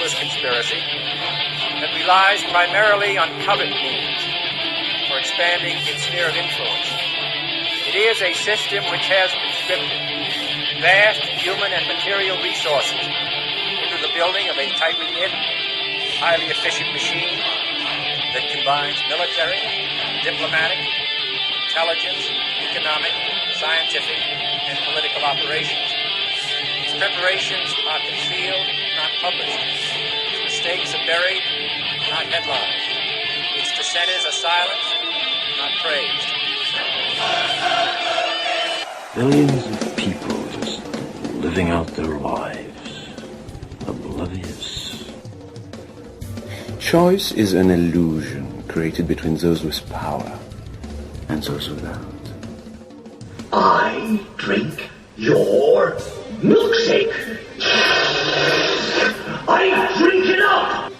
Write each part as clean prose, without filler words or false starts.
ruthless conspiracy that relies primarily on covert means for expanding its sphere of influence. It is a system which has conscripted vast human and material resources into the building of a tightly knit, highly efficient machine that combines military, diplomatic, intelligence, economic, scientific, and political operations. Its preparations are concealed, not published. Its mistakes are buried, not headlined. Its dissenters are silenced, not praised. Billions of people just living out their lives, oblivious. Choice is an illusion created between those with power and those without. I drink your milkshake. I drink it up.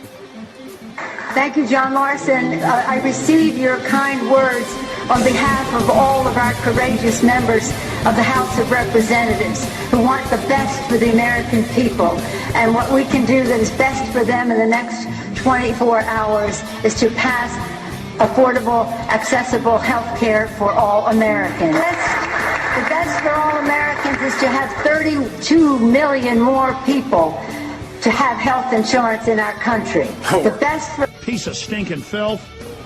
Thank you, John Larson. I receive your kind words on behalf of all of our courageous members of the House of Representatives who want the best for the American people. And what we can do that is best for them in the next 24 hours is to pass affordable, accessible health care for all Americans. The best for all Americans is to have 32 million more people to have health insurance in our country. The best for... Piece of stinking filth.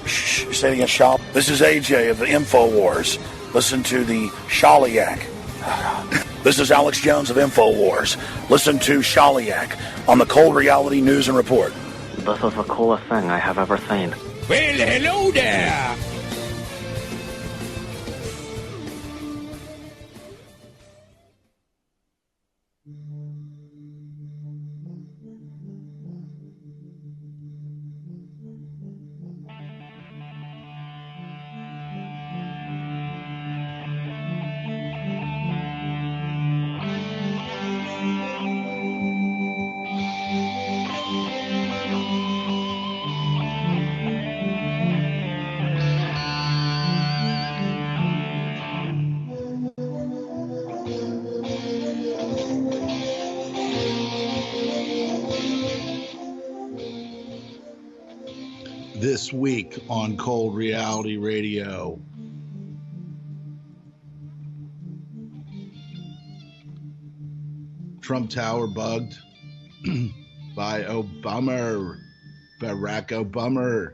Shh, say it again, Shal. This is AJ of the InfoWars. Listen to the Shaliak. This is Alex Jones of InfoWars. Listen to Shaliak on the Cold Reality News and Report. This is the coolest thing I have ever seen. Well, hello there. This week on Cold Reality Radio. Trump Tower bugged by Barack Obama.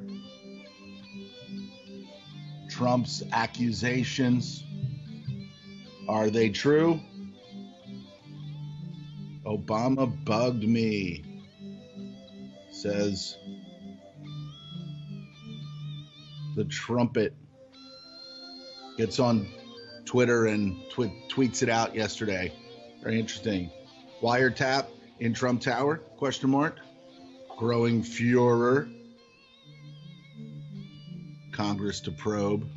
Trump's accusations, are they true? Obama bugged me, says the trumpet. Gets on Twitter and tweets it out yesterday. Very interesting. Wiretap in Trump Tower? Question mark. Growing furor. Congress to probe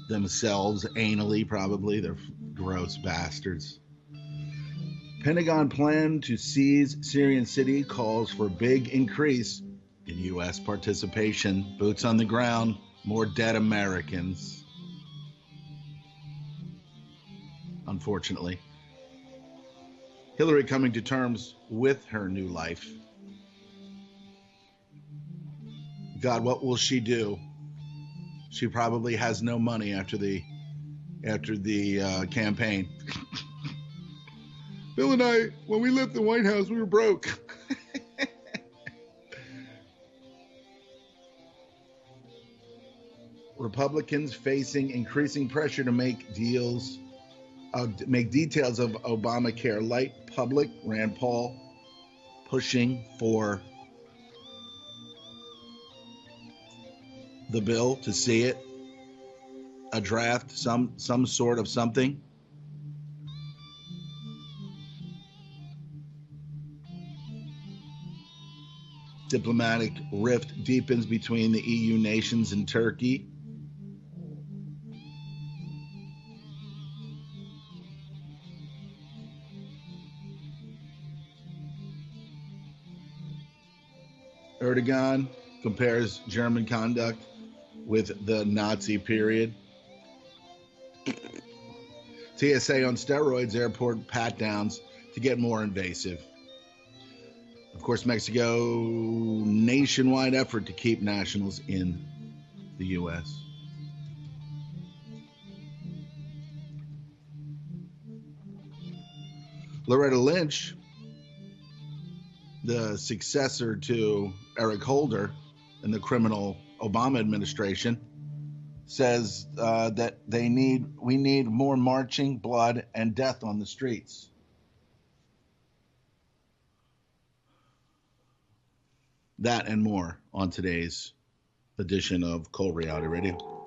themselves anally, probably. They're gross bastards. Pentagon plan to seize Syrian city calls for big increase in U.S. participation. Boots on the ground. More dead Americans. Unfortunately. Hillary coming to terms with her new life. God, what will she do? She probably has no money after the campaign. Bill and I, when we left the White House, we were broke. Republicans facing increasing pressure to make details of Obamacare light public. Rand Paul pushing for the bill to see it, a draft, some sort of something. Diplomatic rift deepens between the EU nations and Turkey. Erdogan compares German conduct with the Nazi period. TSA on steroids, airport pat-downs to get more invasive. Of course, Mexico, nationwide effort to keep nationals in the U.S. Loretta Lynch, the successor to Eric Holder in the criminal Obama administration, says that we need more marching, blood, and death on the streets. That and more on today's edition of Cold Reality Radio.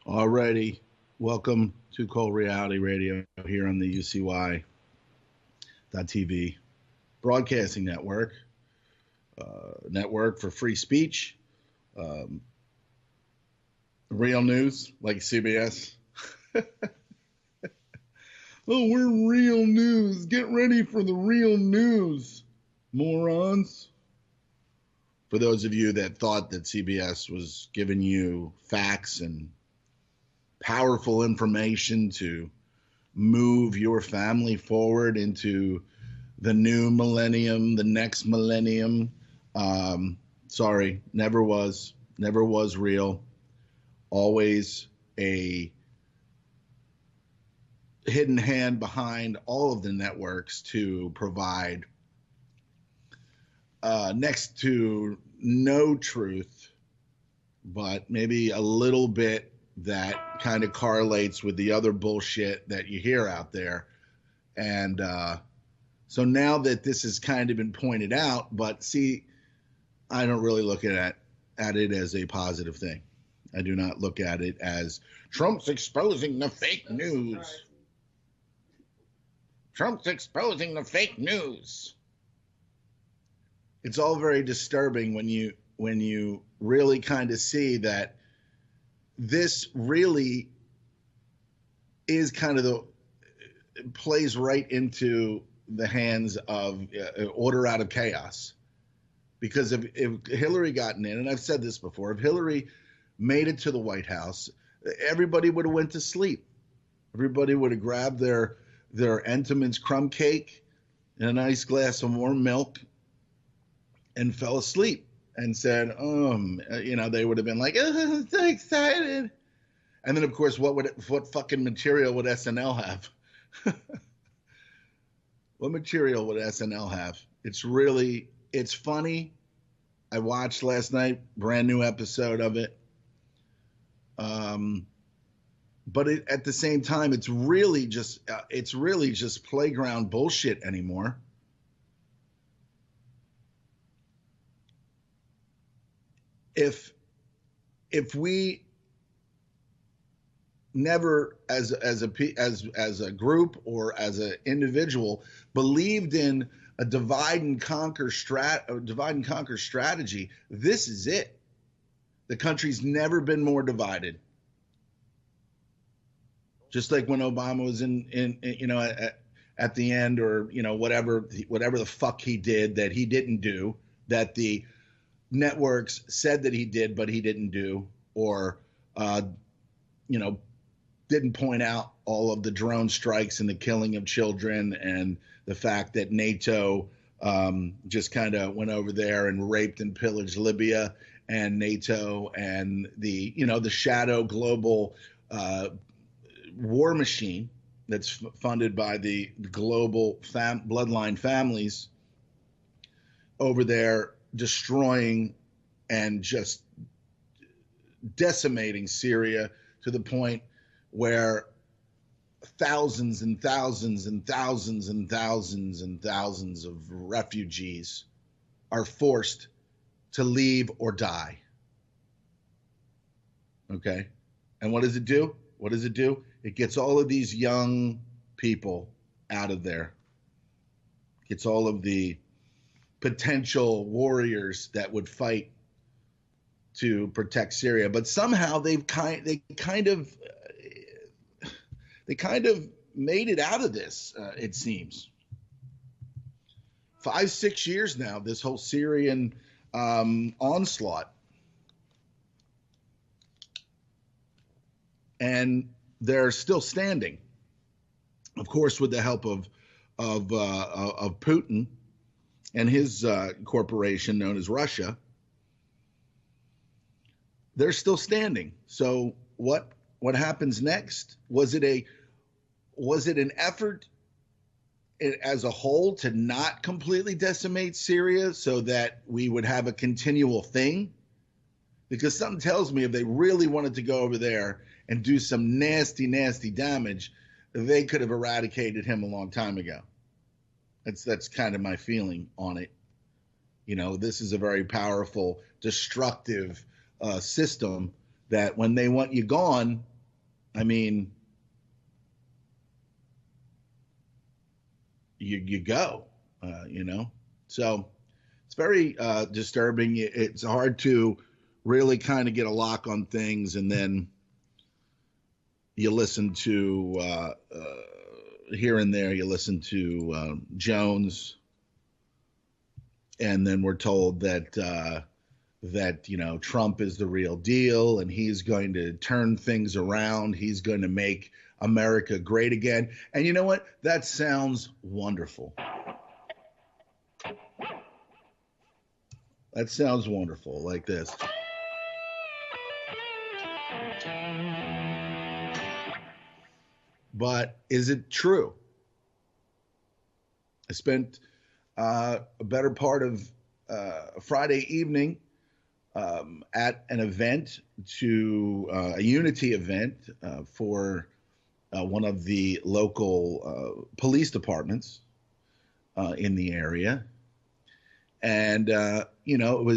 Alrighty, welcome to Cold Reality Radio here on the UCY.TV broadcasting network, network for free speech, real news like CBS. Oh, we're real news. Get ready for the real news, morons. For those of you that thought that CBS was giving you facts and powerful information to move your family forward into the new millennium, the next millennium. Sorry, never was real. Always a hidden hand behind all of the networks to provide next to no truth, but maybe a little bit that kind of correlates with the other bullshit that you hear out there. And so now that this has kind of been pointed out, but see, I don't really look at it as a positive thing. I do not look at it as Trump's exposing the fake news. Trump's exposing the fake news. It's all very disturbing when you really kind of see that this really is kind of plays right into the hands of order out of chaos. Because if Hillary gotten in, and I've said this before, if Hillary made it to the White House, everybody would have went to sleep. Everybody would have grabbed their Entenmann's crumb cake and a nice glass of warm milk and fell asleep and said, they would have been like, oh, I'm so excited. And then, of course, what fucking material would SNL have? What material would SNL have? It's funny. I watched last night, brand new episode of it. But at the same time, it's really just playground bullshit anymore. If we never, as a group or as an individual, believed in a divide and conquer strategy, this is it. The country's never been more divided. Just like when Obama was at the end, or whatever the fuck he did that he didn't do, that the networks said that he did but he didn't do, or didn't point out all of the drone strikes and the killing of children and the fact that NATO just kind of went over there and raped and pillaged Libya, and NATO and the shadow global war machine that's funded by the global bloodline families over there, destroying and just decimating Syria to the point where thousands and thousands and thousands and thousands and thousands of refugees are forced to leave or die. Okay? And what does it do? What does it do? It gets all of these young people out of there. Gets all of the potential warriors that would fight to protect Syria. But somehow they kind of made it out of this, it seems. 5-6 years now, this whole Syrian onslaught. And they're still standing, of course, with the help of Putin and his corporation known as Russia. They're still standing. So what happens next? Was it an effort as a whole to not completely decimate Syria so that we would have a continual thing? Because something tells me if they really wanted to go over there and do some nasty, nasty damage, they could have eradicated him a long time ago. That's kind of my feeling on it. You know, this is a very powerful, destructive system that when they want you gone, I mean, you go, you know. So it's very disturbing. It's hard to really kind of get a lock on things, and then you listen to here and there, you listen to Jones, and then we're told that you know, Trump is the real deal and he's going to turn things around. He's going to make America great again. And you know what? That sounds wonderful. That sounds wonderful, like this. But is it true? I spent a better part of Friday evening at an event, a unity event for one of the local police departments in the area. And, you know,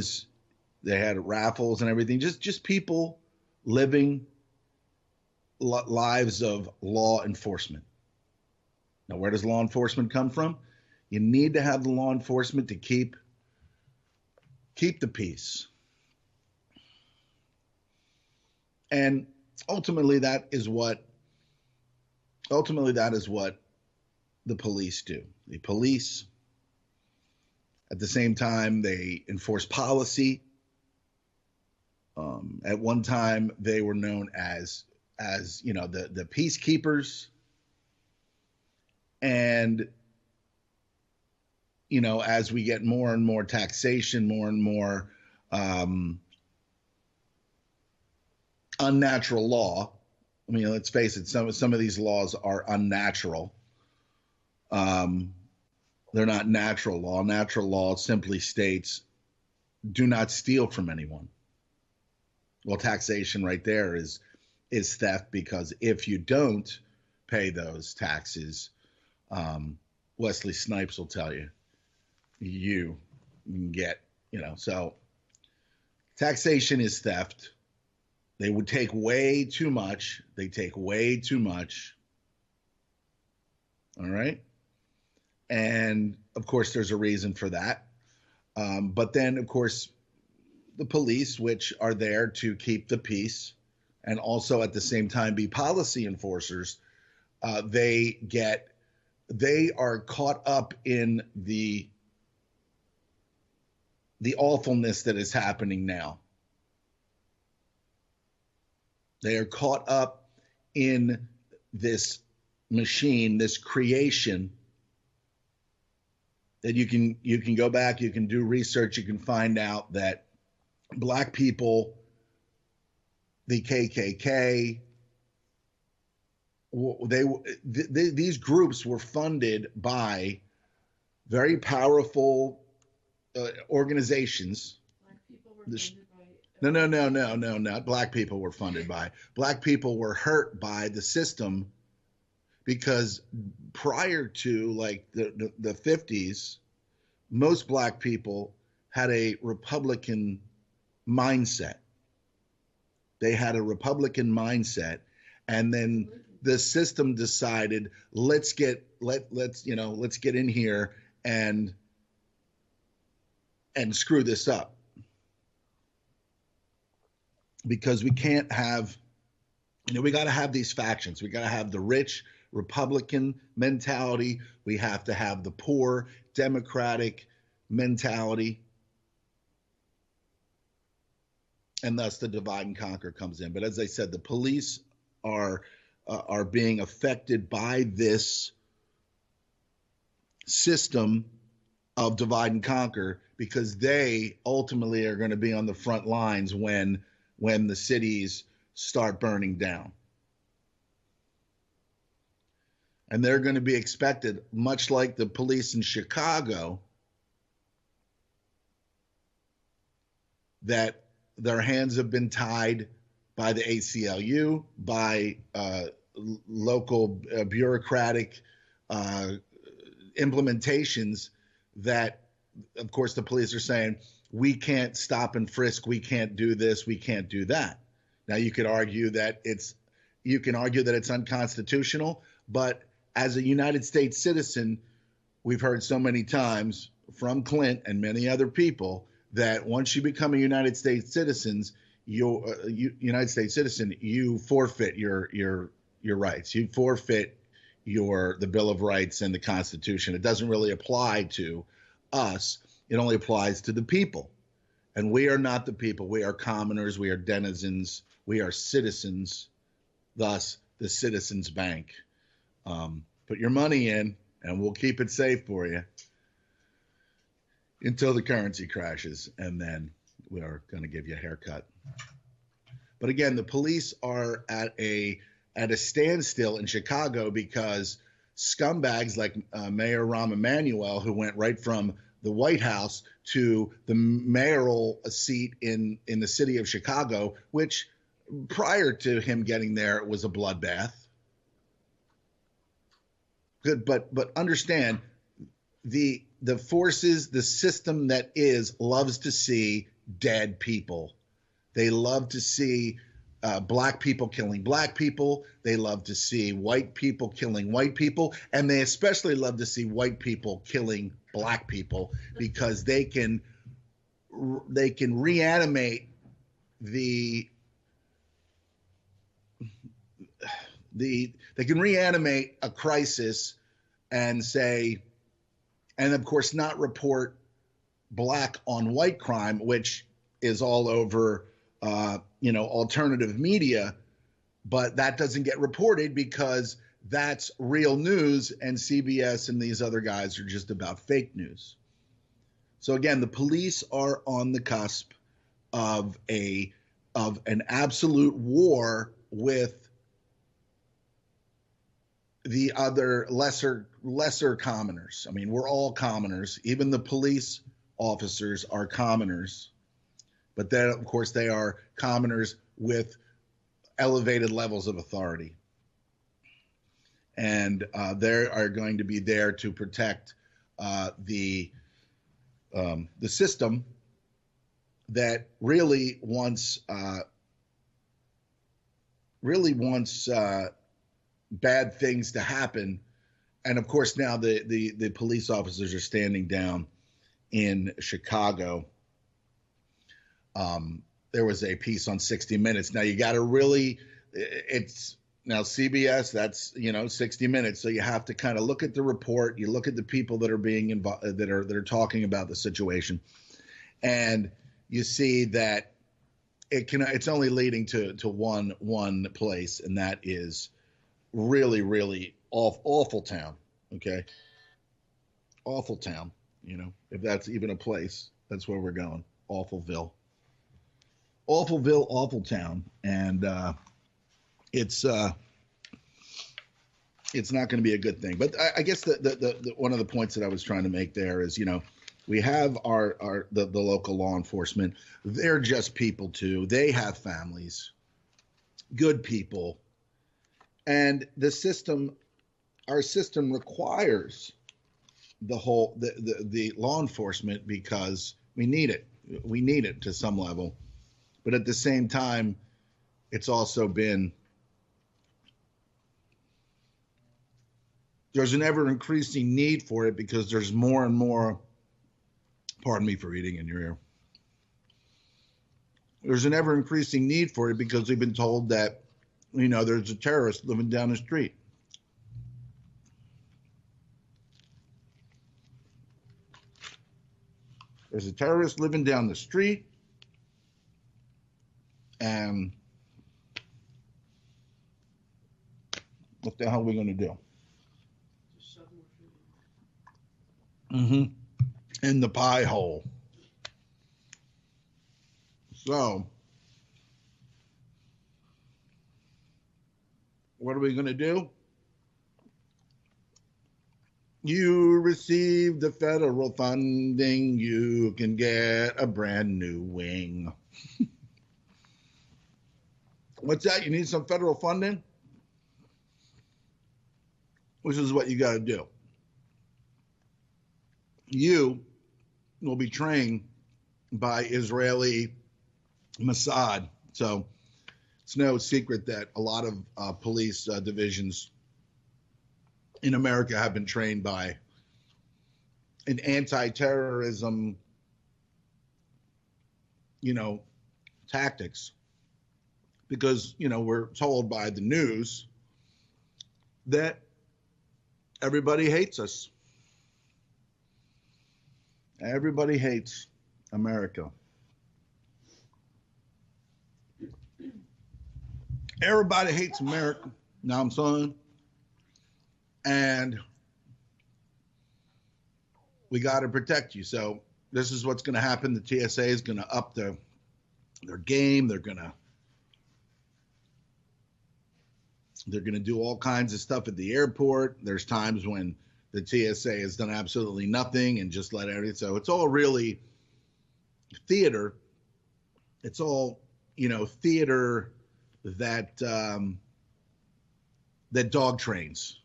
they had raffles and everything, just people living lives of law enforcement. Now, where does law enforcement come from? You need to have the law enforcement to keep the peace. And ultimately that is what the police do. They police. At the same time, they enforce policy. At one time, they were known as you know, the peacekeepers. And, you know, as we get more and more taxation, more and more unnatural law. I mean, let's face it, some of these laws are unnatural. They're not natural law. Natural law simply states, do not steal from anyone. Well, taxation right there is theft, because if you don't pay those taxes, Wesley Snipes will tell you, you can get, you know, so taxation is theft. They would take way too much. They take way too much. All right. And of course, there's a reason for that. But then, of course, the police, which are there to keep the peace and also at the same time be policy enforcers, they are caught up in the awfulness that is happening now. They are caught up in this machine, this creation that you can go back, you can do research, you can find out that black people, the KKK, these groups were funded by very powerful organizations. Black people were funded No. Not black people were funded by. Black people were hurt by the system because prior to like the 50s, most black people had a Republican mindset. They had a Republican mindset, and then the system decided let's get in here and screw this up, because we can't have, we got to have these factions. We got to have the rich Republican mentality. We have to have the poor Democratic mentality. And thus the divide and conquer comes in. But as I said, the police are being affected by this system of divide and conquer, because they ultimately are going to be on the front lines when the cities start burning down. And they're going to be expected, much like the police in Chicago, that their hands have been tied by the ACLU, by local bureaucratic implementations that, of course, the police are saying, we can't stop and frisk, we can't do this, we can't do that. Now, you could argue that it's unconstitutional, but as a United States citizen, we've heard so many times from Clint and many other people that once you become a United States citizen, you forfeit your rights. You forfeit the Bill of Rights and the Constitution. It doesn't really apply to us. It only applies to the people. And we are not the people. We are commoners. We are denizens. We are citizens. Thus, the Citizens Bank. Put your money in, and we'll keep it safe for you until the currency crashes, and then we are going to give you a haircut. But again, the police are at a standstill in Chicago because scumbags like Mayor Rahm Emanuel, who went right from the White House to the mayoral seat in the city of Chicago, which prior to him getting there was a bloodbath. Good, but understand the forces, the system that loves to see dead people. They love to see black people killing black people. They love to see white people killing white people, and they especially love to see white people killing black people, because they can reanimate they can reanimate a crisis and say, and of course not report black on white crime, which is all over alternative media, but that doesn't get reported because that's real news, and CBS and these other guys are just about fake news. So again, the police are on the cusp of an absolute war with the other lesser commoners. I mean, we're all commoners. Even the police officers are commoners. But then, of course, they are commoners with elevated levels of authority. And they are going to be there to protect the system that really wants bad things to happen. And of course, now the police officers are standing down in Chicago. There was a piece on 60 Minutes. Now you got to it's now CBS, that's 60 Minutes. So you have to kind of look at the report. You look at the people that are being involved, that are talking about the situation, and you see that it's only leading to one place, and that is really, really awful town. Okay. Awful town. If that's even a place, that's where we're going. Awfulville, awful town. And it's not going to be a good thing. But I guess the one of the points that I was trying to make there is, We have the local law enforcement. They're just people too. They have families, good people, and our system requires the law enforcement because we need it. We need it to some level, but at the same time, it's also been there's an ever increasing need for it because there's more and more. Pardon me for eating in your ear. There's an ever increasing need for it because we've been told that, there's a terrorist living down the street. There's a terrorist living down the street, and what the hell are we going to do? In the pie hole. So, what are we going to do? You receive the federal funding, you can get a brand new wing. What's that? You need some federal funding? Which is what you got to do. You will be trained by Israeli Mossad. So it's no secret that a lot of police divisions in America have been trained by an anti-terrorism, tactics. Because, we're told by the news that everybody hates us. Everybody hates America. Everybody hates America. Now I'm saying. And we got to protect you. So this is what's going to happen. The TSA is going to up their game. They're going to do all kinds of stuff at the airport. There's times when the TSA has done absolutely nothing and just let everything. So it's all really theater. It's all, theater that dog trains.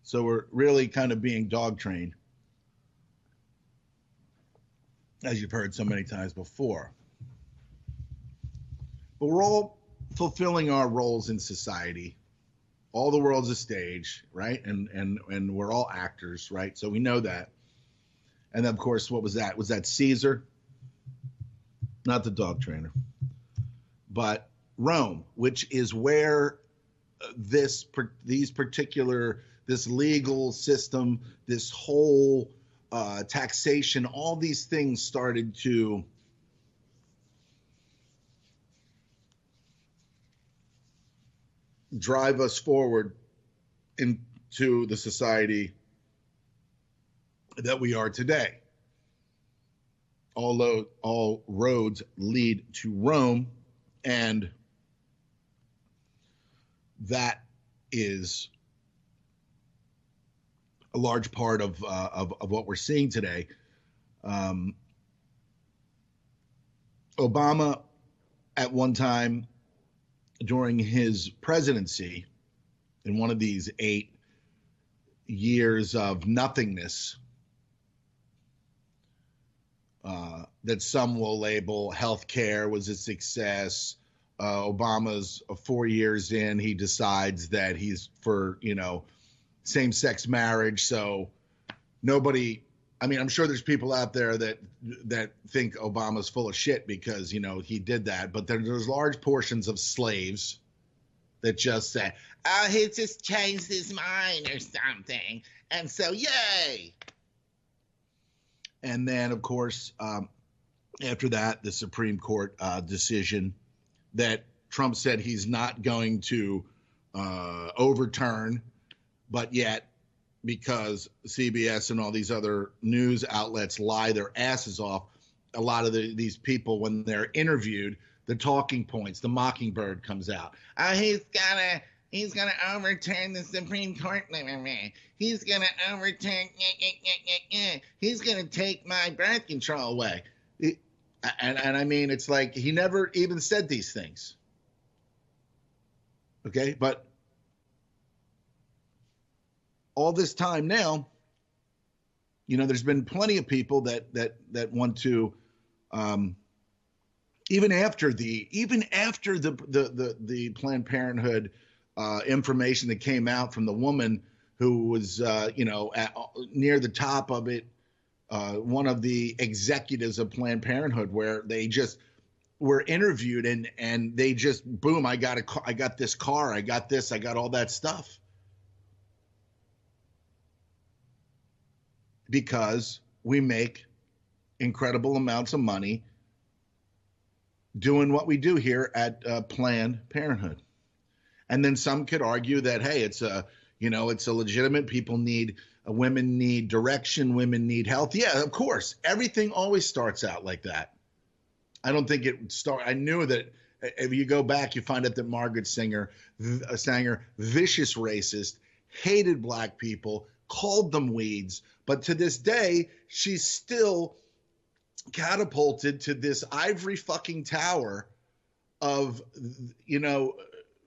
So we're really kind of being dog trained, as you've heard so many times before. But we're all fulfilling our roles in society. All the world's a stage, right? And we're all actors, right? So we know that. And then, of course, what was that? Was that Caesar? Not the dog trainer. But Rome, which is where this legal system, this whole taxation, all these things started to drive us forward into the society that we are today. Although all roads lead to Rome, and that is a large part of what we're seeing today. Obama, at one time during his presidency, in one of these 8 years of nothingness, that some will label healthcare was a success. Obama's 4 years in, he decides that he's for, same-sex marriage. So nobody, I'm sure there's people out there that think Obama's full of shit because, he did that. But there's large portions of slaves that just say, oh, he just changed his mind or something. And so, yay. And then, of course, after that, the Supreme Court decision that Trump said he's not going to overturn, but yet because CBS and all these other news outlets lie their asses off, a lot of these people, when they're interviewed, the talking points, the mockingbird comes out. Oh, he's gonna He's going to overturn the Supreme Court. He's going to overturn. He's going to take my birth control away. And I mean, it's like he never even said these things. Okay, but all this time now, you know, there's been plenty of people that want to, even after the Planned Parenthood information that came out from the woman who was, near the top of it, one of the executives of Planned Parenthood, where they just were interviewed and they just, boom, I got this car, I got this, I got all that stuff. Because we make incredible amounts of money doing what we do here at Planned Parenthood. And then some could argue that, hey, it's a legitimate, people need, women need direction, women need health. Yeah, of course. Everything always starts out like that. I don't think it would start. I knew that if you go back, you find out that Margaret Sanger, vicious racist, hated black people, called them weeds. But to this day, she's still catapulted to this ivory fucking tower of,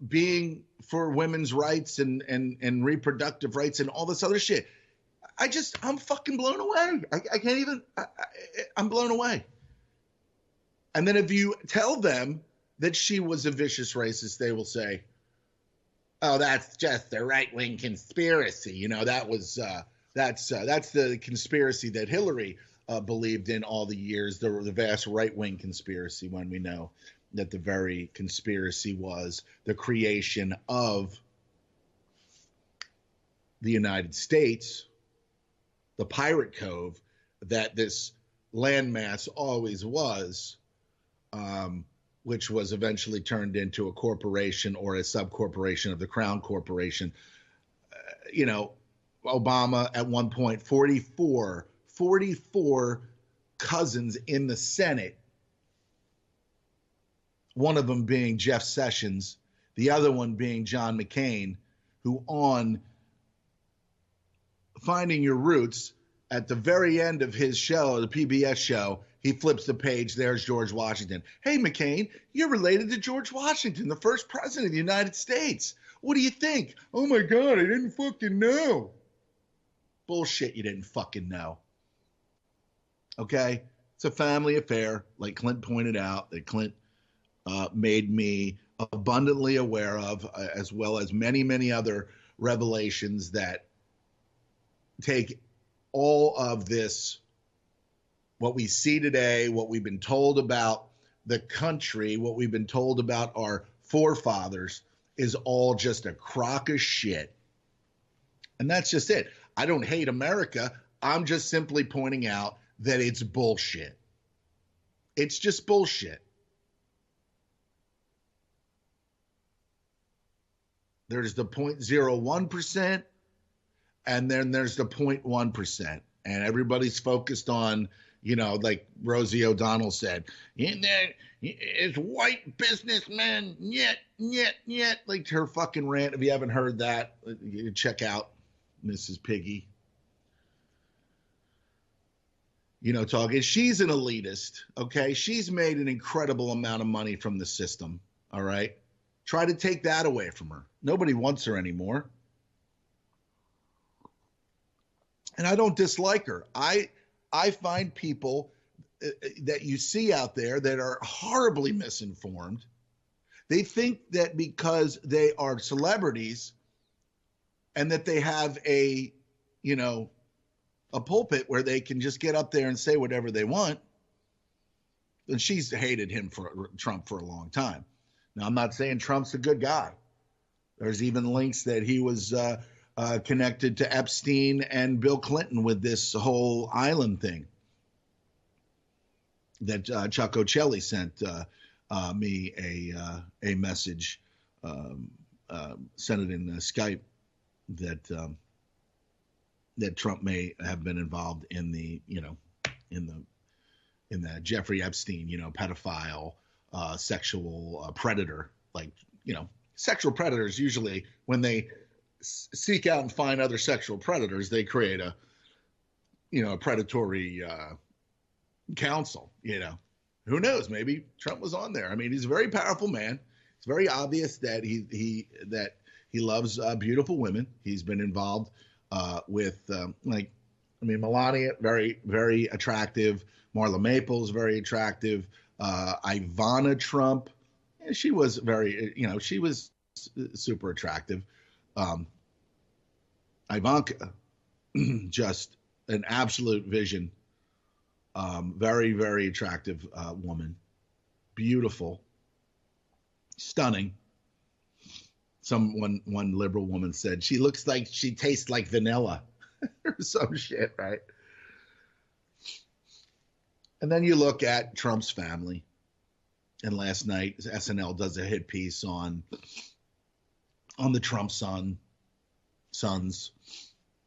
being for women's rights and reproductive rights and all this other shit. I'm fucking blown away. I can't even, I'm blown away. And then if you tell them that she was a vicious racist, they will say, oh, that's just a right-wing conspiracy. That's the conspiracy that Hillary believed in all the years, the vast right-wing conspiracy, when we know that the very conspiracy was the creation of the United States, the pirate cove that this landmass always was, which was eventually turned into a corporation or a subcorporation of the Crown Corporation. Obama at one point, 44 cousins in the Senate, one of them being Jeff Sessions, the other one being John McCain, who on Finding Your Roots, at the very end of his show, the PBS show, he flips the page, there's George Washington. Hey, McCain, you're related to George Washington, the first president of the United States. What do you think? Oh my God, I didn't fucking know. Bullshit, you didn't fucking know. Okay? It's a family affair, like Clint pointed out, that Clint made me abundantly aware of, as well as many, many other revelations that take all of this, what we see today, what we've been told about the country, what we've been told about our forefathers, is all just a crock of shit. And that's just it. I don't hate America. I'm just simply pointing out that it's bullshit. It's just bullshit. There's the 0.01%, and then there's the 0.1%. And everybody's focused on, like Rosie O'Donnell said, it's white businessmen, yet. Like her fucking rant. If you haven't heard that, you can check out Mrs. Piggy. Talking. She's an elitist, okay? She's made an incredible amount of money from the system, all right? Try to take that away from her. Nobody wants her anymore. And I don't dislike her. I find people that you see out there that are horribly misinformed. They think that because they are celebrities and that they have a pulpit where they can just get up there and say whatever they want. And she's hated Trump for a long time. Now, I'm not saying Trump's a good guy. There's even links that he was connected to Epstein and Bill Clinton with this whole island thing that Chuck Ocelli sent me a message, sent it in Skype, that Trump may have been involved in the Jeffrey Epstein, pedophile, sexual predator, sexual predators usually, when they seek out and find other sexual predators, they create a predatory council. Who knows? Maybe Trump was on there. I mean, he's a very powerful man. It's very obvious that he loves beautiful women. He's been involved with Melania, very, very attractive. Marla Maples, very attractive. Ivana Trump, she was she was super attractive. Ivanka, just an absolute vision. Very, very attractive woman. Beautiful. Stunning. One liberal woman said she looks like she tastes like vanilla or some shit, right? And then you look at Trump's family, and last night SNL does a hit piece on the Trump sons.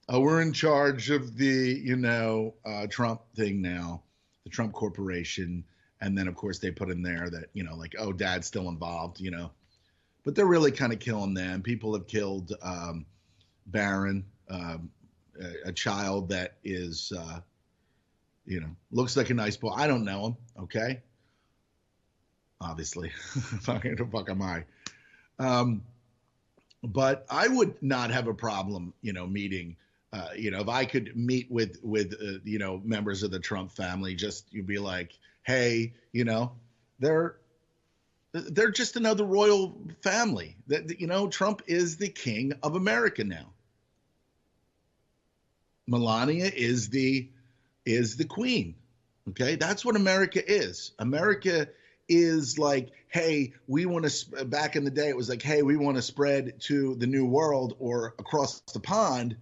We're in charge of the Trump thing now, the Trump Corporation, and then of course they put in there that Dad's still involved, but they're really kind of killing them. People have killed Barron, a child that is looks like a nice boy. I don't know him, okay? Obviously. Fucking the fuck am I? But I would not have a problem, meeting, if I could meet with members of the Trump family, you'd be like, hey, they're just another royal family. That Trump is the king of America now. Melania is the queen. Okay, that's what America is. America is like, hey, we want to. Back in the day, it was like, hey, we want to spread to the new world or across the pond,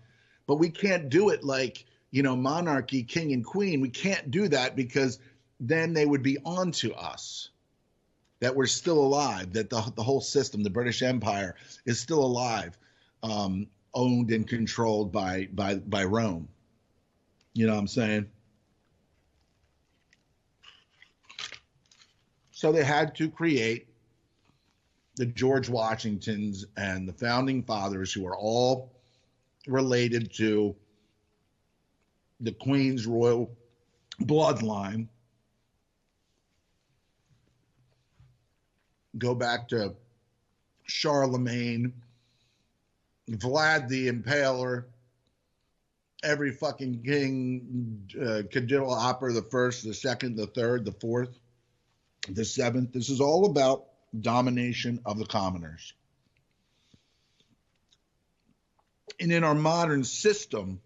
but we can't do it like monarchy, king and queen. We can't do that because then they would be onto us. That we're still alive. That the whole system, the British Empire, is still alive, owned and controlled by Rome. You know what I'm saying? So they had to create the George Washingtons and the founding fathers, who are all related to the Queen's royal bloodline. Go back to Charlemagne, Vlad the Impaler, every fucking king, Cadilopper the first, the second, the third, the fourth, the seventh. This is all about domination of the commoners. And in our modern system,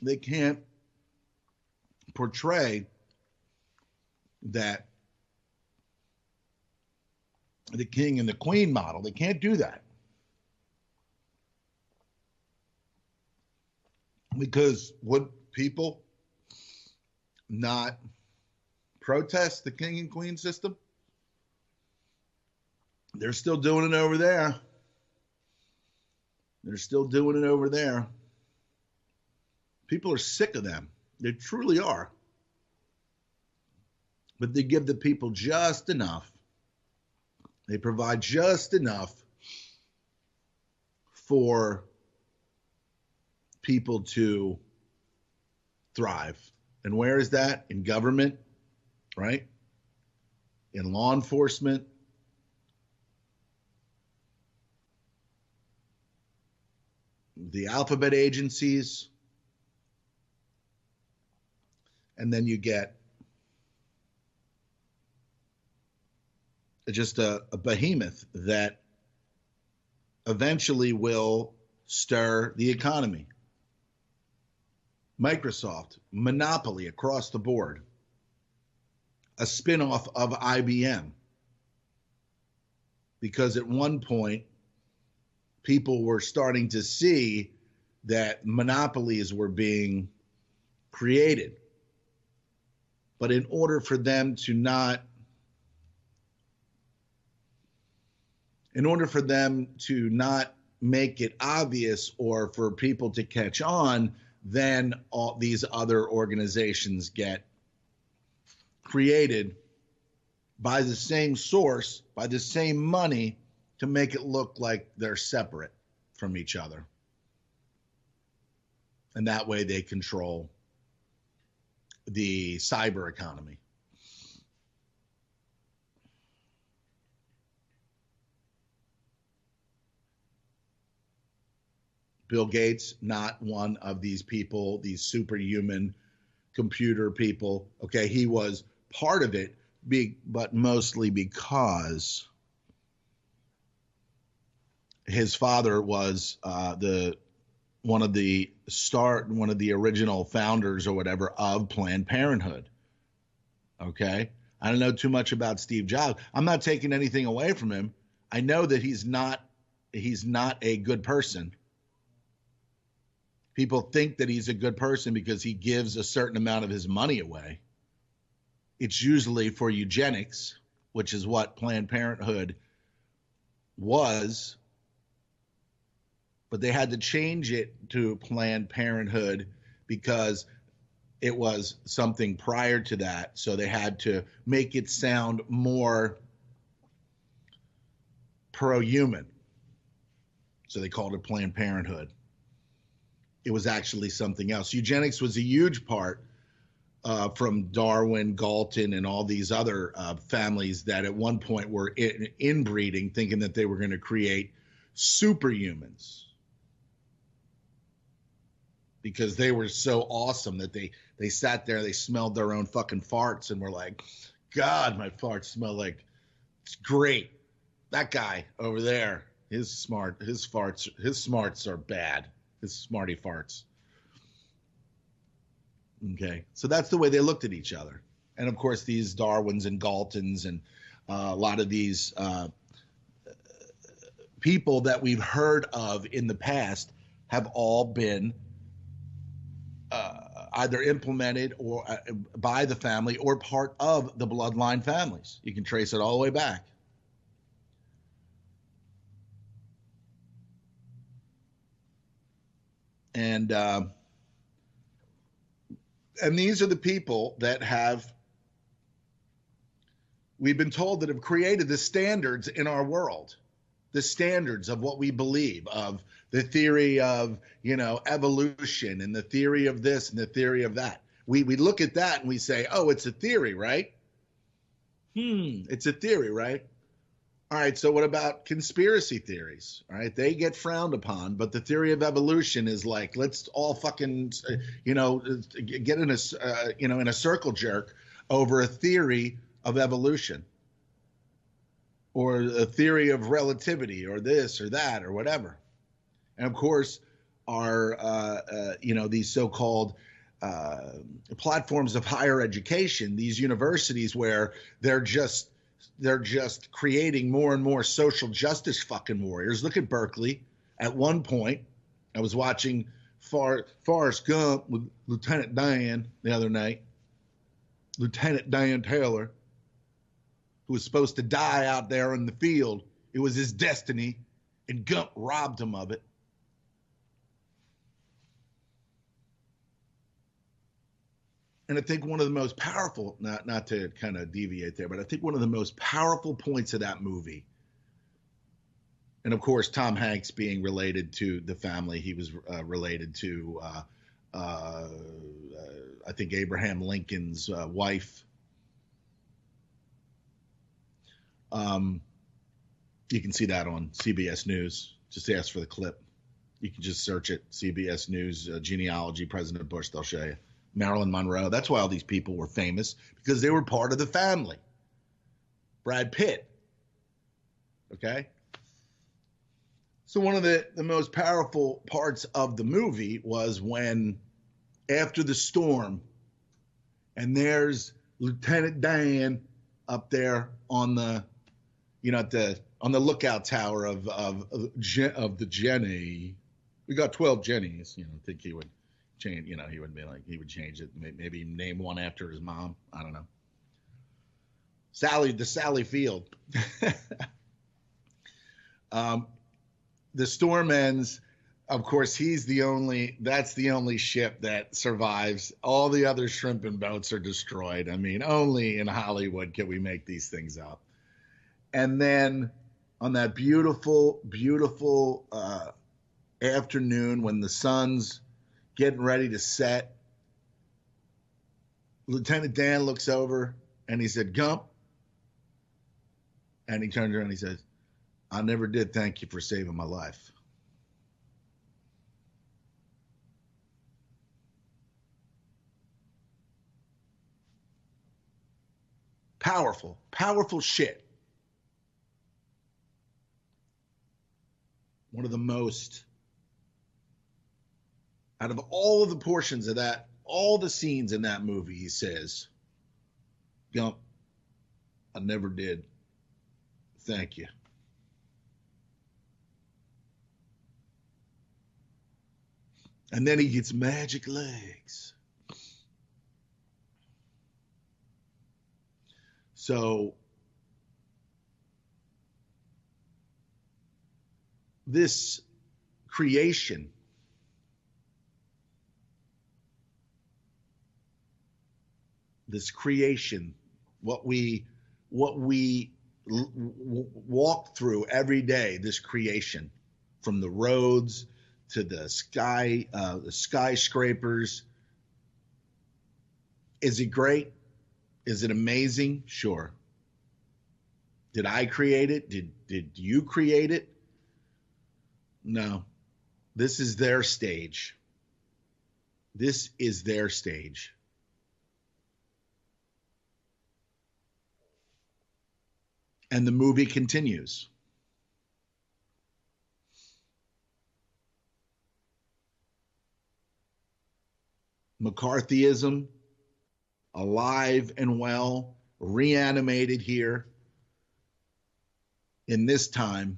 they can't portray that the king and the queen model. They can't do that. Because would people not protest the king and queen system? They're still doing it over there. They're still doing it over there. People are sick of them. They truly are. But they give the people just enough. They provide just enough for people to thrive. And where is that? In government, right? In law enforcement. The alphabet agencies. And then you get just a behemoth that eventually will stir the economy. Microsoft, monopoly across the board. A spinoff of IBM. Because at one point, people were starting to see that monopolies were being created. But in order for them to not make it obvious or for people to catch on, then all these other organizations get created by the same source, by the same money, to make it look like they're separate from each other. And that way they control the cyber economy. Bill Gates, not one of these people, these superhuman computer people. Okay, he was part of it, but mostly because his father was one of the original founders or whatever of Planned Parenthood. Okay, I don't know too much about Steve Jobs. I'm not taking anything away from him. I know that he's not a good person. People think that he's a good person because he gives a certain amount of his money away. It's usually for eugenics, which is what Planned Parenthood was. But they had to change it to Planned Parenthood because it was something prior to that. So they had to make it sound more pro-human. So they called it Planned Parenthood. It was actually something else. Eugenics was a huge part from Darwin, Galton, and all these other families that at one point were inbreeding, thinking that they were going to create superhumans because they were so awesome that they sat there, they smelled their own fucking farts and were like, God, my farts smell like, it's great. That guy over there, his smarts are bad. His smarty farts. Okay, so that's the way they looked at each other. And of course, these Darwins and Galtons and a lot of these people that we've heard of in the past have all been either implemented or by the family or part of the bloodline families. You can trace it all the way back. And these are the people that we've been told that have created the standards in our world, the standards of what we believe, of the theory of, evolution and the theory of this and the theory of that. We look at that and we say, oh, it's a theory, right? It's a theory, right? All right, so what about conspiracy theories? All right, they get frowned upon, but the theory of evolution is like, let's all fucking, get in a circle jerk over a theory of evolution or a theory of relativity or this or that or whatever. And of course, these so-called platforms of higher education, these universities where they're just creating more and more social justice fucking warriors. Look at Berkeley. At one point, I was watching Forrest Gump with Lieutenant Dan the other night. Lieutenant Dan Taylor, who was supposed to die out there in the field. It was his destiny, and Gump robbed him of it. And I think one of the most powerful, not to kind of deviate there, but I think one of the most powerful points of that movie, and of course, Tom Hanks being related to the family, he was related to, I think, Abraham Lincoln's wife. You can see that on CBS News. Just ask for the clip. You can just search it, CBS News, genealogy, President Bush, they'll show you. Marilyn Monroe. That's why all these people were famous, because they were part of the family. Brad Pitt. Okay? So one of the most powerful parts of the movie was when, after the storm, and there's Lieutenant Dan up there on the, on the lookout tower of the Jenny. We got 12 Jennies. I think he would change, he would be like, he would change it, maybe name one after his mom. I don't know. Sally Field. The storm ends. of course, that's the only ship that survives. All the other shrimping boats are destroyed. I mean, only in Hollywood can we make these things up. And then on that beautiful, beautiful afternoon when the sun's getting ready to set, Lieutenant Dan looks over and he said, "Gump." And he turns around and he says, "I never did thank you for saving my life." Powerful, powerful shit. One of the most, out of all of the portions of that, all the scenes in that movie, he says, "Gump, I never did thank you." And then he gets magic legs. So this creation, what we walk through every day, this creation, from the roads to the skyscrapers. Is it great? Is it amazing? Sure. Did I create it? Did you create it? No. This is their stage. This is their stage. And the movie continues. McCarthyism, alive and well, reanimated here in this time,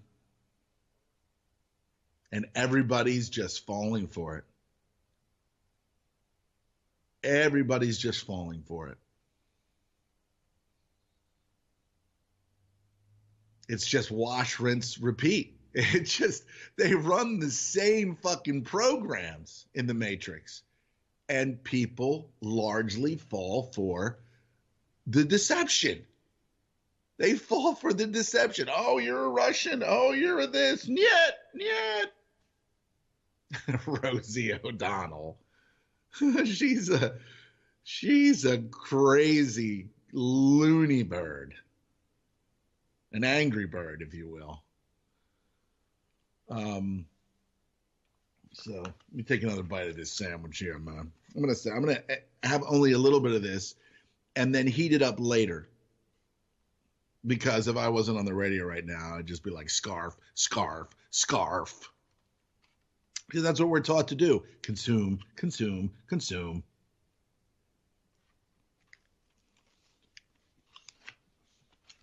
and everybody's just falling for it. Everybody's just falling for it. It's just wash, rinse, repeat. It's just, they run the same fucking programs in the Matrix, and people largely fall for the deception. They fall for the deception. Oh, you're a Russian. Oh, you're a this. Nyet. Rosie O'Donnell. She's a crazy loony bird. An angry bird, if you will. So let me take another bite of this sandwich here, man. I'm gonna have only a little bit of this and then heat it up later. Because if I wasn't on the radio right now, I'd just be like, scarf. Because that's what we're taught to do. Consume. You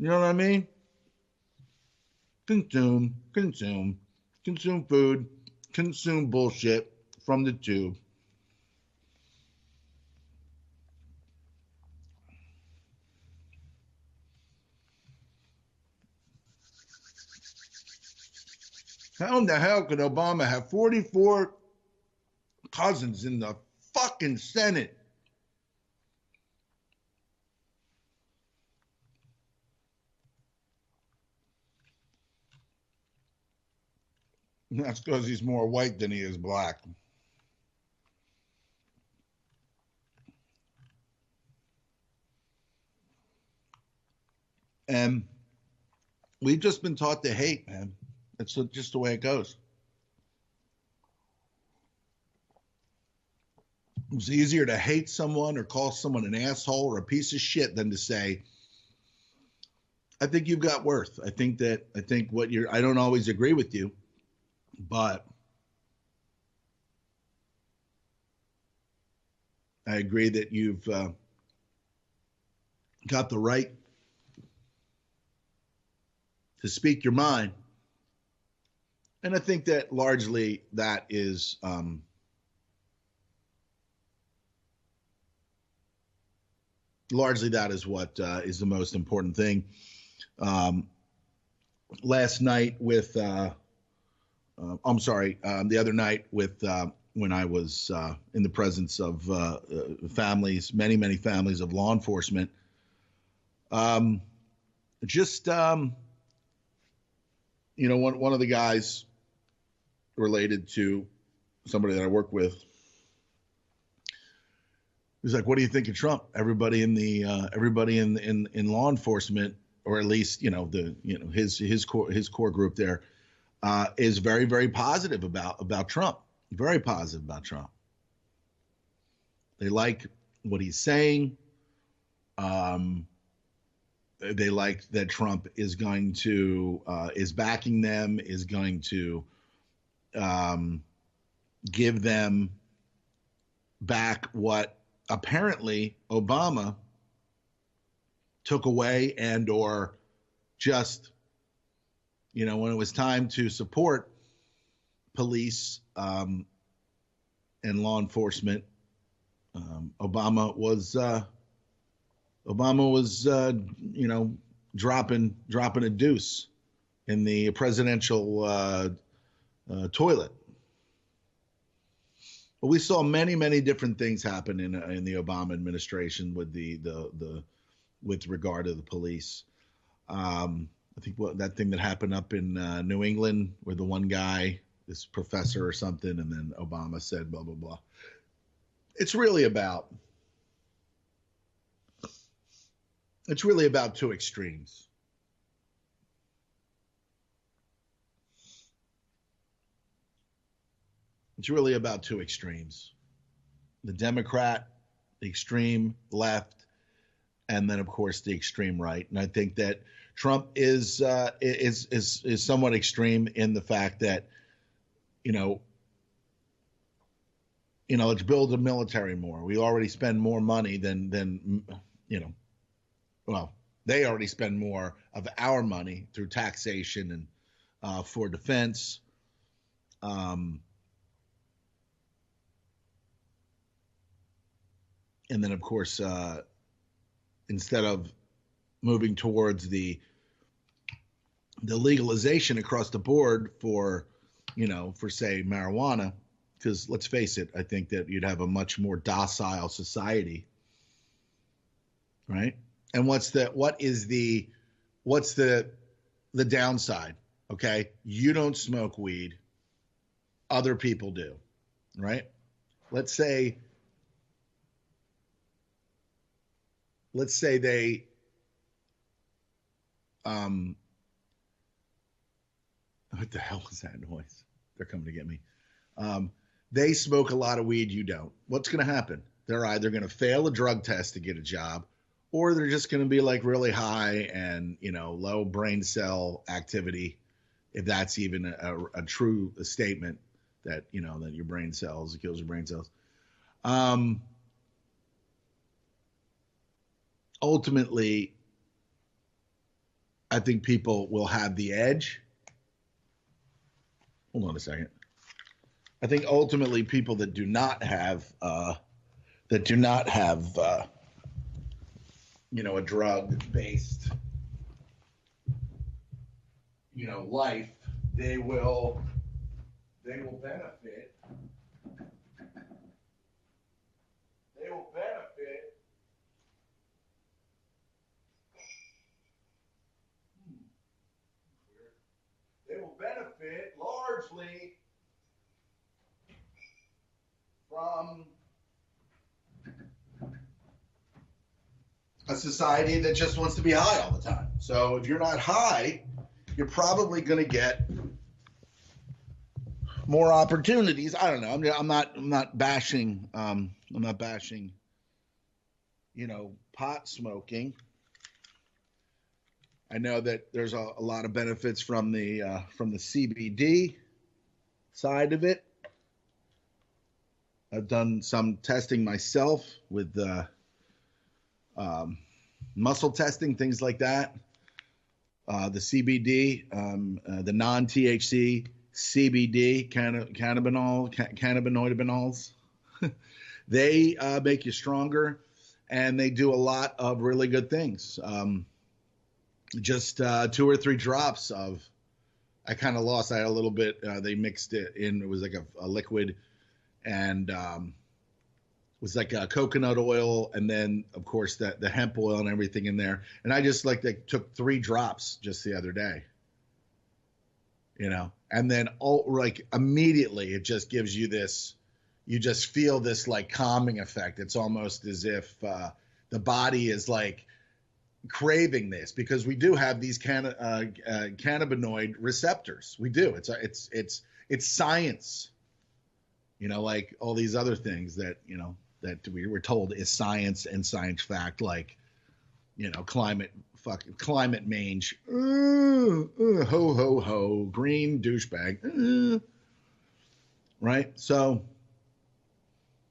know what I mean? Consume food, consume bullshit from the tube. How in the hell could Obama have 44 cousins in the fucking Senate? That's because he's more white than he is black. And we've just been taught to hate, man. It's just the way it goes. It's easier to hate someone or call someone an asshole or a piece of shit than to say, I think you've got worth. I think I don't always agree with you, but I agree that you've got the right to speak your mind. And I think that largely that is what is the most important thing. Last night with I'm sorry, the other night with when I was in the presence of families, many families of law enforcement. Just one of the guys related to somebody that I work with. He's like, "What do you think of Trump?" Everybody in law enforcement, or at least his core group there, is very, very positive about Trump. Very positive about Trump. They like what he's saying. They like that Trump is going to is backing them, is going to give them back what apparently Obama took away, and or just when it was time to support police and law enforcement, Obama was dropping a deuce in the presidential toilet. But we saw many different things happen in the Obama administration with with regard to the police. I think that thing that happened up in New England, where the one guy, this professor or something, and then Obama said blah blah blah. It's really about two extremes. It's really about two extremes. The Democrat, the extreme left, and then of course the extreme right. And I think that Trump is somewhat extreme in the fact that let's build a military more. We already spend more money than well, they already spend more of our money through taxation and for defense. And then, of course, instead of moving towards the legalization across the board for say marijuana, because let's face it, I think that you'd have a much more docile society, right? And what's the downside? Okay, you don't smoke weed, other people do, right? Let's say they what the hell was that noise? They're coming to get me. They smoke a lot of weed, you don't. What's going to happen? They're either going to fail a drug test to get a job, or they're just going to be like really high and low brain cell activity, if that's even a true statement that that your brain cells, it kills your brain cells. Ultimately, I think people will have the edge. Hold on a second. I think ultimately people that do not have a drug-based life, they will benefit. They will benefit. They will benefit largely from a society that just wants to be high all the time. So if you're not high, you're probably going to get more opportunities. I don't know. I'm not bashing. I'm not bashing. Pot smoking. I know that there's a lot of benefits from the CBD side of it. I've done some testing myself with muscle testing, things like that. The CBD, the non-THC CBD, cannabinoids, they make you stronger, and they do a lot of really good things. Just 2 or 3 drops of I kind of lost. I had a little bit. They mixed it in. It was like a liquid, and was like a coconut oil, and then of course the hemp oil and everything in there. And I just like they took 3 drops just the other day, and then like immediately it just gives you this. You just feel this like calming effect. It's almost as if the body is like craving this, because we do have these cannabinoid receptors. We do. It's science. Like all these other things that we were told is science and science fact, like climate mange, ho ho ho, green douchebag, right? So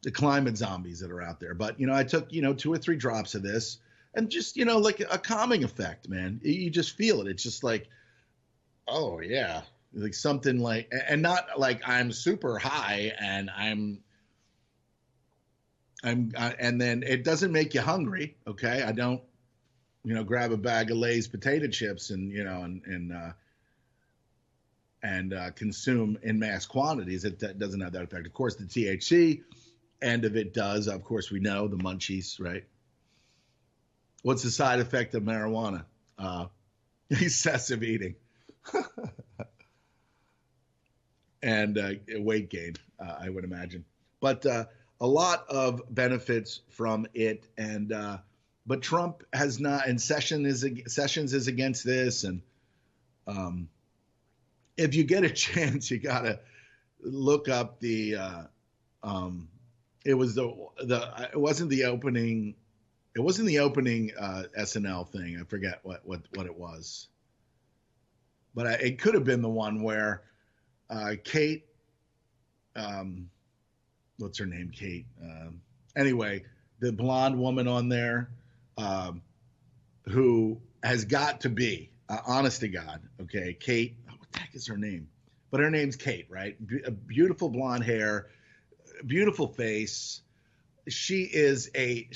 the climate zombies that are out there. But I took 2 or 3 drops of this, and just like a calming effect, man. You just feel it. It's just like, oh yeah, like something like, and not like I'm super high and and then it doesn't make you hungry. Okay, I don't grab a bag of Lay's potato chips and consume in mass quantities. That doesn't have that effect. Of course, the THC end of it does. Of course, we know the munchies, right? What's the side effect of marijuana? Excessive eating and weight gain, I would imagine. But a lot of benefits from it, and but Trump has not, and Sessions is against this, and if you get a chance, you gotta look up the. It wasn't the opening SNL thing. I forget what it was, but it could have been the one where Kate, what's her name? Kate. Anyway, the blonde woman on there, who has got to be, honest to God, okay, Kate. What the heck is her name? But her name's Kate, right? Beautiful blonde hair, beautiful face. She is a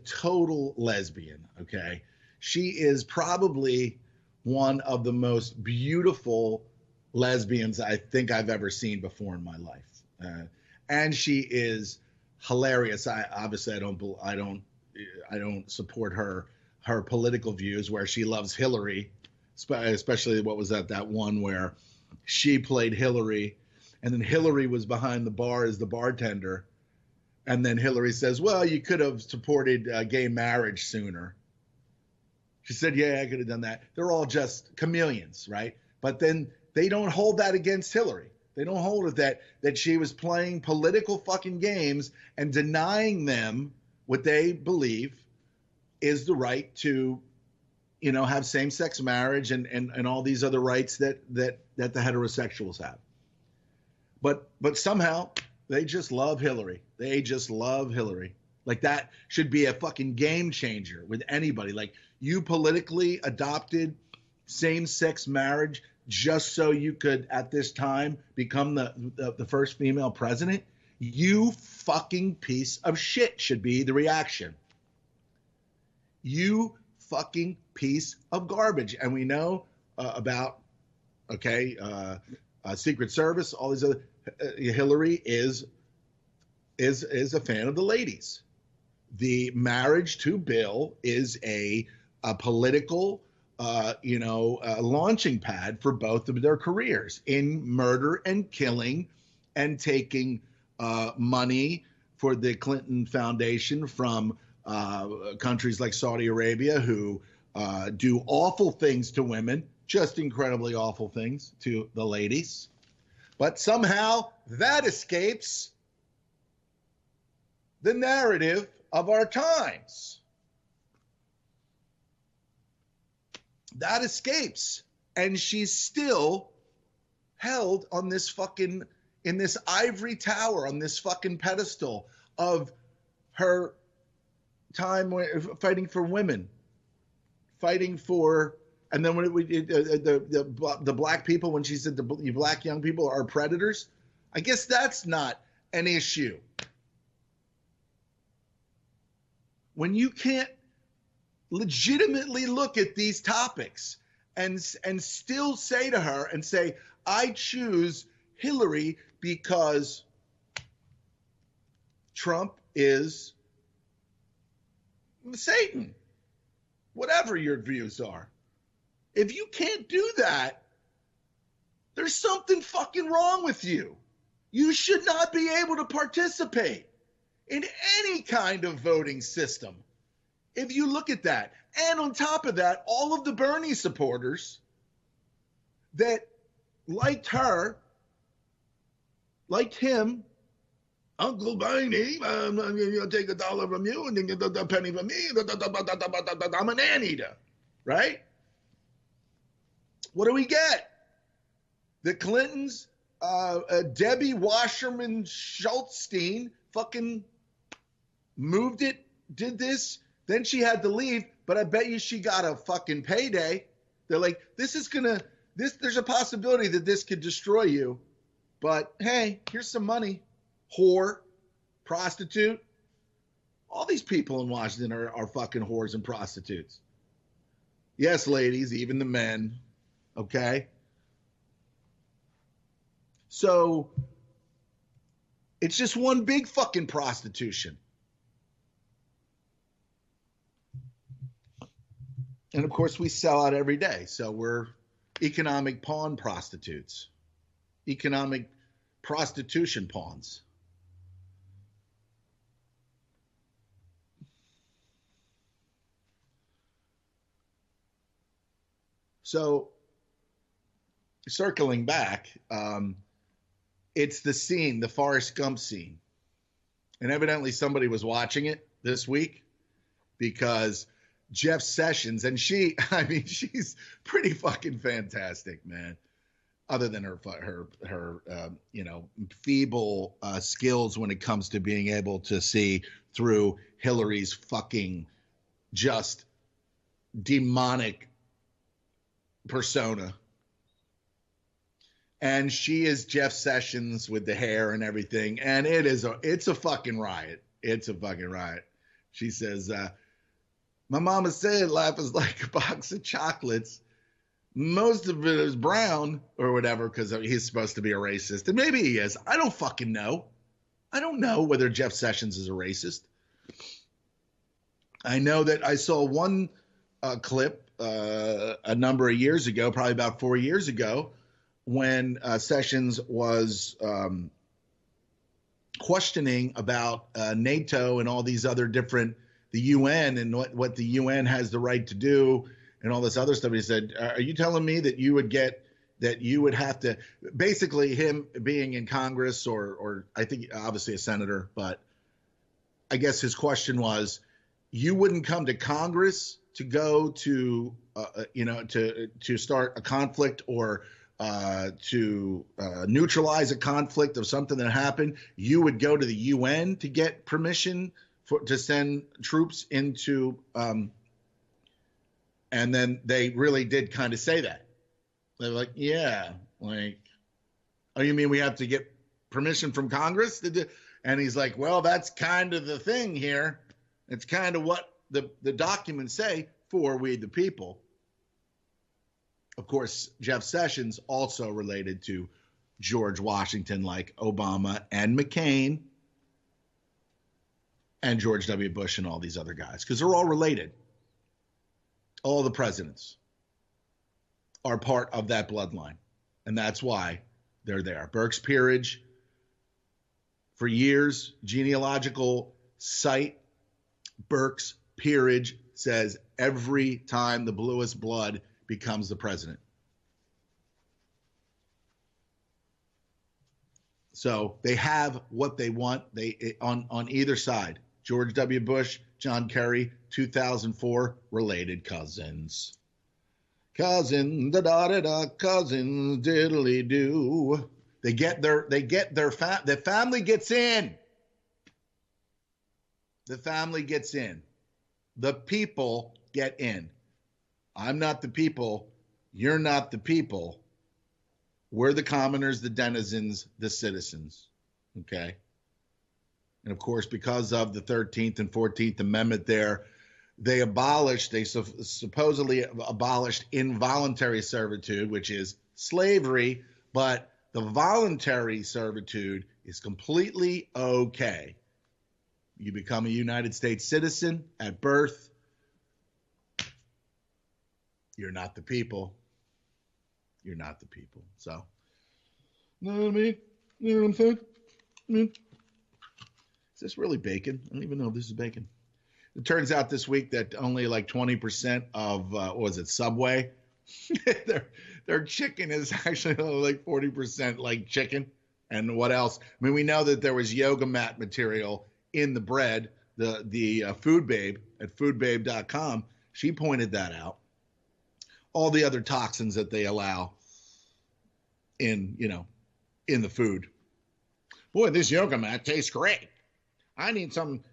total lesbian, okay? She is probably one of the most beautiful lesbians I think I've ever seen before in my life. And she is hilarious. I don't support her political views, where she loves Hillary, especially what was that one where she played Hillary, and then Hillary was behind the bar as the bartender. And then Hillary says, well, you could have supported gay marriage sooner. She said, yeah, I could have done that. They're all just chameleons, right? But then they don't hold that against Hillary. They don't hold it that she was playing political fucking games and denying them what they believe is the right to, have same-sex marriage and all these other rights that the heterosexuals have. But somehow they just love Hillary. They just love Hillary. Like, that should be a fucking game changer with anybody. Like, you politically adopted same-sex marriage just so you could, at this time, become the first female president? You fucking piece of shit should be the reaction. You fucking piece of garbage. And we know about, Secret Service, all these other. Hillary is a fan of the ladies. The marriage to Bill is a political, launching pad for both of their careers in murder and killing, and taking money for the Clinton Foundation from countries like Saudi Arabia, who do awful things to women, just incredibly awful things to the ladies. But somehow that escapes the narrative of our times. That escapes. And she's still held on this fucking, in this ivory tower, on this fucking pedestal of her time fighting for women, fighting for. And then when the black people, when she said the black young people are predators, I guess that's not an issue. When you can't legitimately look at these topics and still say to her and say, I choose Hillary because Trump is Satan, whatever your views are. If you can't do that, there's something fucking wrong with you. You should not be able to participate in any kind of voting system. If you look at that, and on top of that, all of the Bernie supporters that liked her, liked him, Uncle Bernie, I'm going to take $1 from you and then get a penny from me. I'm an anteater, right? What do we get? The Clintons, Debbie Wasserman Schultzstein fucking moved it, did this. Then she had to leave, but I bet you she got a fucking payday. They're like, there's a possibility that this could destroy you. But hey, here's some money. Whore, prostitute. All these people in Washington are fucking whores and prostitutes. Yes, ladies, even the men. Okay? So it's just one big fucking prostitution. And of course, we sell out every day. So we're economic pawn prostitutes, economic prostitution pawns. So circling back, it's the scene, the Forrest Gump scene. And evidently somebody was watching it this week because Jeff Sessions, and she's pretty fucking fantastic, man. Other than her feeble skills when it comes to being able to see through Hillary's fucking just demonic persona. And she is Jeff Sessions with the hair and everything, and it's a fucking riot. It's a fucking riot. She says, my mama said life is like a box of chocolates. Most of it is brown or whatever, because he's supposed to be a racist. And maybe he is. I don't fucking know. I don't know whether Jeff Sessions is a racist. I know that I saw one clip a number of years ago, probably about 4 years ago, when Sessions was questioning about NATO and all these other different, the UN and what the UN has the right to do and all this other stuff. He said, are you telling me that you would have to, basically him being in Congress or I think obviously a senator, but I guess his question was, you wouldn't come to Congress to go to, to start a conflict or to neutralize a conflict of something that happened. You would go to the UN to get permission to send troops into, and then they really did kind of say that. They're like, yeah, like, oh, you mean we have to get permission from Congress to do? And he's like, well, that's kind of the thing here. It's kind of what the documents say for we the people. Of course, Jeff Sessions also related to George Washington, like Obama and McCain and George W. Bush and all these other guys, because they're all related. All the presidents are part of that bloodline, and that's why they're there. Burke's Peerage, for years, genealogical site, Burke's Peerage says every time the bluest blood becomes the president. So they have what they want. They on either side. George W. Bush, John Kerry, 2004, related cousins. Cousin, da da da da, cousins, diddly do. The family gets in. The family gets in. The people get in. I'm not the people. You're not the people. We're the commoners, the denizens, the citizens. Okay? And of course, because of the 13th and 14th Amendment there, they supposedly abolished involuntary servitude, which is slavery, but the voluntary servitude is completely okay. You become a United States citizen at birth. You're not the people. You're not the people. So, you know what I mean? You know what I'm saying? Is this really bacon? I don't even know if this is bacon. It turns out this week that only like 20% of, Subway? their chicken is actually like 40% like chicken. And what else? I mean, we know that there was yoga mat material in the bread. The Food Babe at foodbabe.com, she pointed that out. All the other toxins that they allow in the food. Boy, this yoga mat tastes great. I need some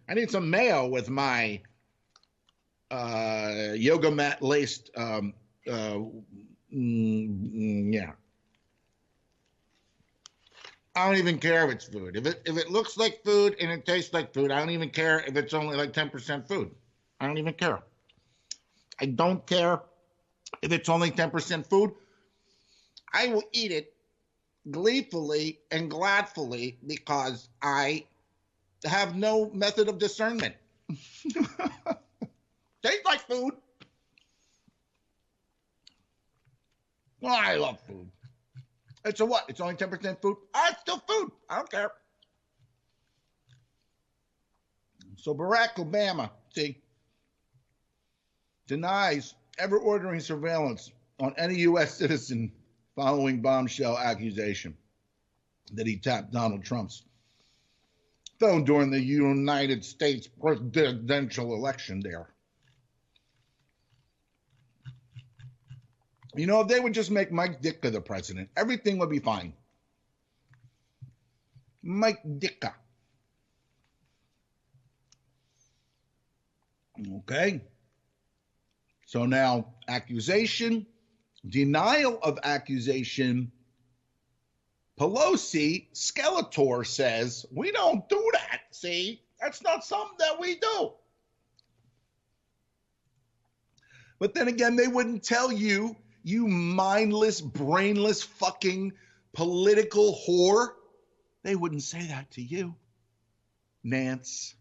mayo with my yoga mat laced yeah. I don't even care if it's food. If it looks like food and it tastes like food, I don't even care if it's only like 10% food. I don't even care. I don't care if it's only 10% food. I will eat it gleefully and gladfully because I have no method of discernment. Tastes like food. Well, I love food. It's a what? It's only 10% food? It's still food. I don't care. So Barack Obama, denies ever ordering surveillance on any U.S. citizen following bombshell accusation that he tapped Donald Trump's phone during the United States presidential election there. You know, if they would just make Mike Ditka the president, everything would be fine. Mike Ditka. Okay. So now, accusation, denial of accusation. Pelosi, Skeletor says, we don't do that, see? That's not something that we do. But then again, they wouldn't tell you, you mindless, brainless, fucking political whore. They wouldn't say that to you, Nance.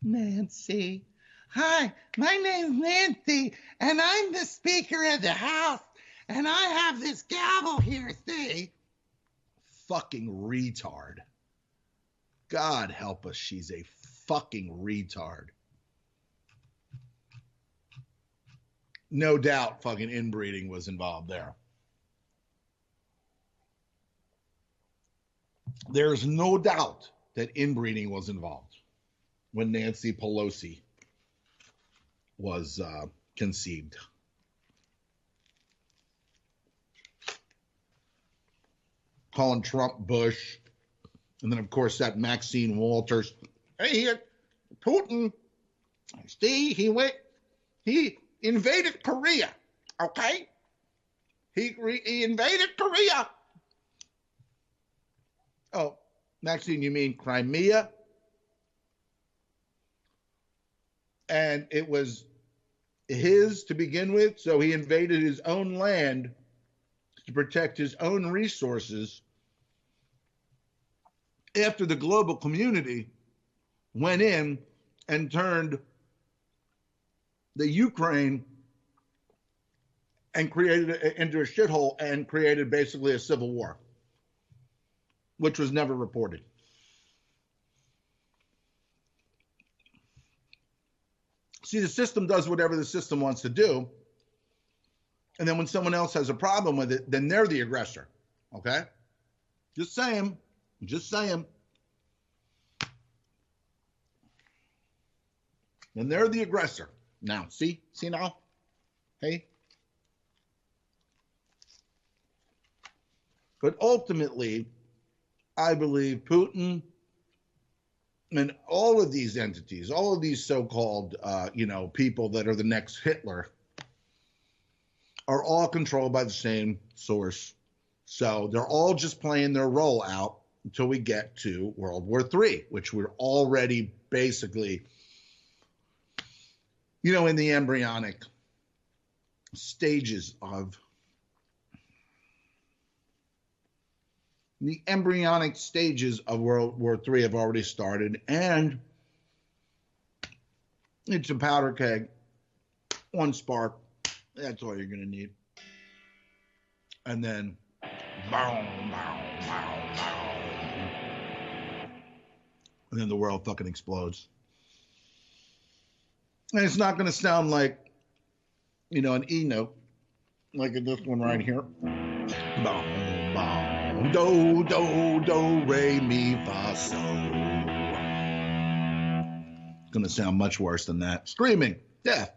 Nancy. Hi, my name's Nancy, and I'm the Speaker of the House, and I have this gavel here, see? Fucking retard. God help us, she's a fucking retard. No doubt fucking inbreeding was involved there. There's no doubt that inbreeding was involved when Nancy Pelosi was conceived. Calling Trump Bush. And then, of course, that Maxine Walters. Hey, Putin, see, he invaded Korea, okay? He invaded Korea. Oh, Maxine, you mean Crimea? And it was his to begin with, so he invaded his own land to protect his own resources after the global community went in and turned the Ukraine and created it into a shithole and created basically a civil war, which was never reported. See, the system does whatever the system wants to do. And then when someone else has a problem with it, then they're the aggressor. Okay? Just saying. Just saying. Then they're the aggressor. Now, see now? Hey? But ultimately, I believe Putin and all of these entities, all of these so-called, people that are the next Hitler, are all controlled by the same source. So they're all just playing their role out until we get to World War III, which we're already basically In the embryonic stages of World War III have already started, and it's a powder keg, one spark. That's all you're going to need. And then, boom, boom, boom, boom. And then the world fucking explodes. And it's not going to sound like, an E note, like in this one right here. Boom, boom, do, do, do, re, mi, fa, so. It's going to sound much worse than that. Screaming, death.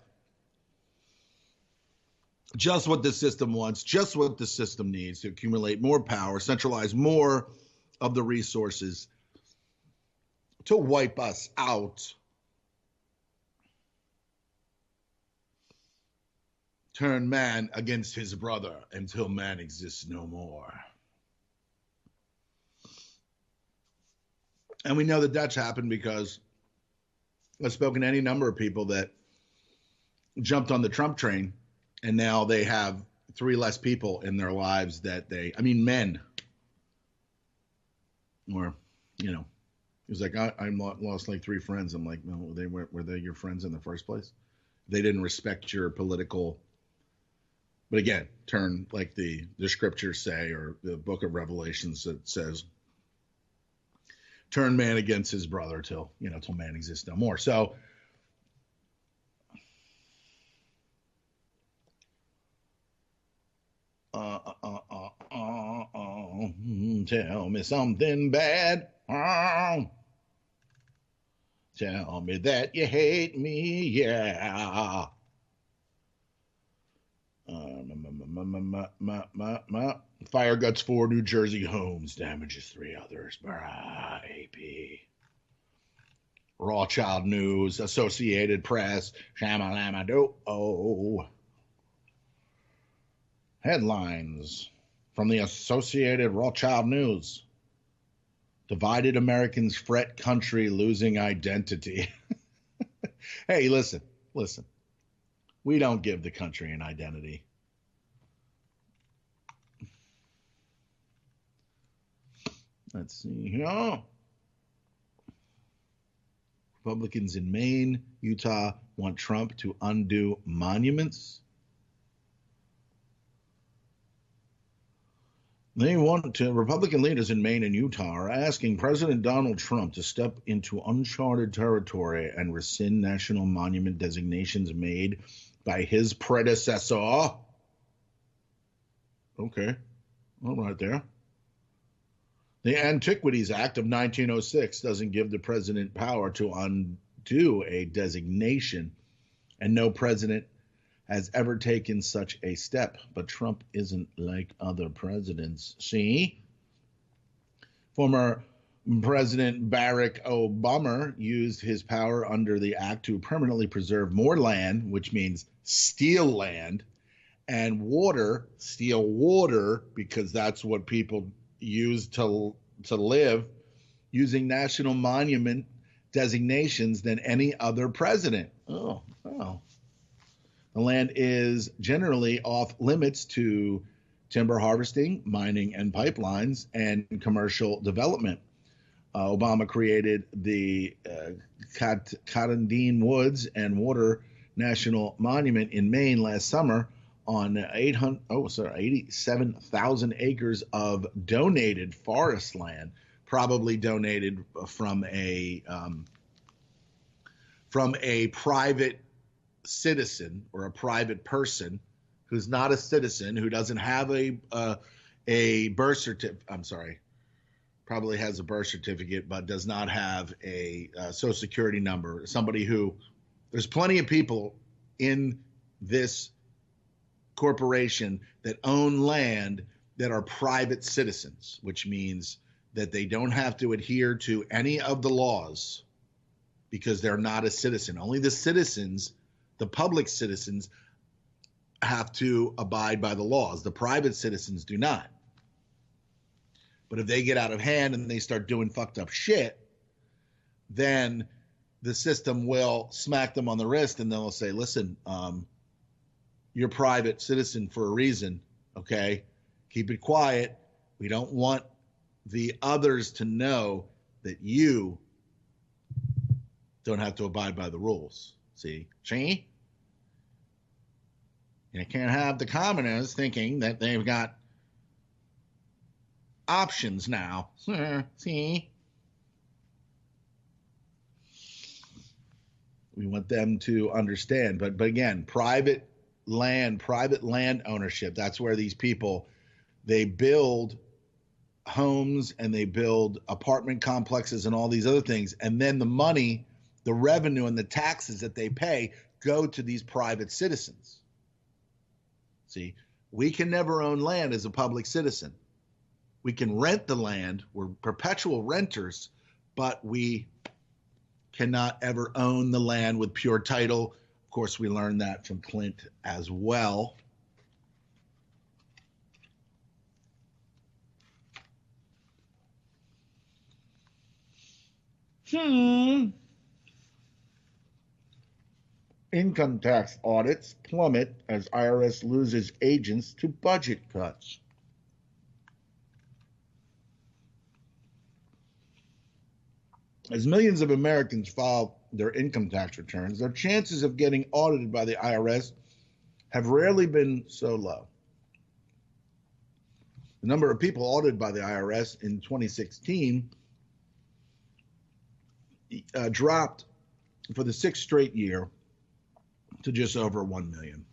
Just what the system wants, just what the system needs to accumulate more power, centralize more of the resources to wipe us out. Turn man against his brother until man exists no more. And we know that that's happened because I've spoken to any number of people that jumped on the Trump train, and now they have 3 less people in their lives that men. Or, he was like, I lost like 3 friends. I'm like, no, were they your friends in the first place? They didn't respect your political. But again, turn like the scriptures say, or the book of Revelations that says, turn man against his brother till man exists no more. So, tell me something bad. Tell me that you hate me, yeah. Fire guts 4 New Jersey homes, damages 3 others. AP. Rothschild News, Associated Press, Shamalama-do-oh. Headlines from the Associated Rothschild News. Divided Americans fret country losing identity. Hey, listen. We don't give the country an identity. Let's see here. Republicans in Maine, Utah want Trump to undo monuments. Republican leaders in Maine and Utah are asking President Donald Trump to step into uncharted territory and rescind national monument designations made by his predecessor. Okay, all right there. The Antiquities Act of 1906 doesn't give the president power to undo a designation, and no president has ever taken such a step. But Trump isn't like other presidents. See? Former President Barack Obama used his power under the act to permanently preserve more land, which means steal land, and water, steal water, because that's what people use to live, using national monument designations than any other president. Oh. The land is generally off limits to timber harvesting, mining and pipelines, and commercial development. Obama created the Cottondean Woods and Water National Monument in Maine last summer on 87,000 acres of donated forest land, probably donated from a private citizen or a private person who's not a citizen, who doesn't have a birth certificate. I'm sorry, probably has a birth certificate, but does not have a social security number. Somebody who, there's plenty of people in this corporation that own land that are private citizens, which means that they don't have to adhere to any of the laws because they're not a citizen. Only the citizens, the public citizens, have to abide by the laws. The private citizens do not. But if they get out of hand and they start doing fucked up shit, then the system will smack them on the wrist and they'll say, listen, you're a private citizen for a reason, okay? Keep it quiet. We don't want the others to know that you don't have to abide by the rules. See? You can't have the commoners thinking that they've got options now. See? We want them to understand. But again, private land ownership, that's where these people, they build homes and they build apartment complexes and all these other things. And then the money, the revenue and the taxes that they pay go to these private citizens. See, we can never own land as a public citizen. We can rent the land. We're perpetual renters, but we cannot ever own the land with pure title. Of course, we learned that from Clint as well. Income tax audits plummet as IRS loses agents to budget cuts. As millions of Americans file their income tax returns, their chances of getting audited by the IRS have rarely been so low. The number of people audited by the IRS in 2016 dropped for the sixth straight year to just over 1 million.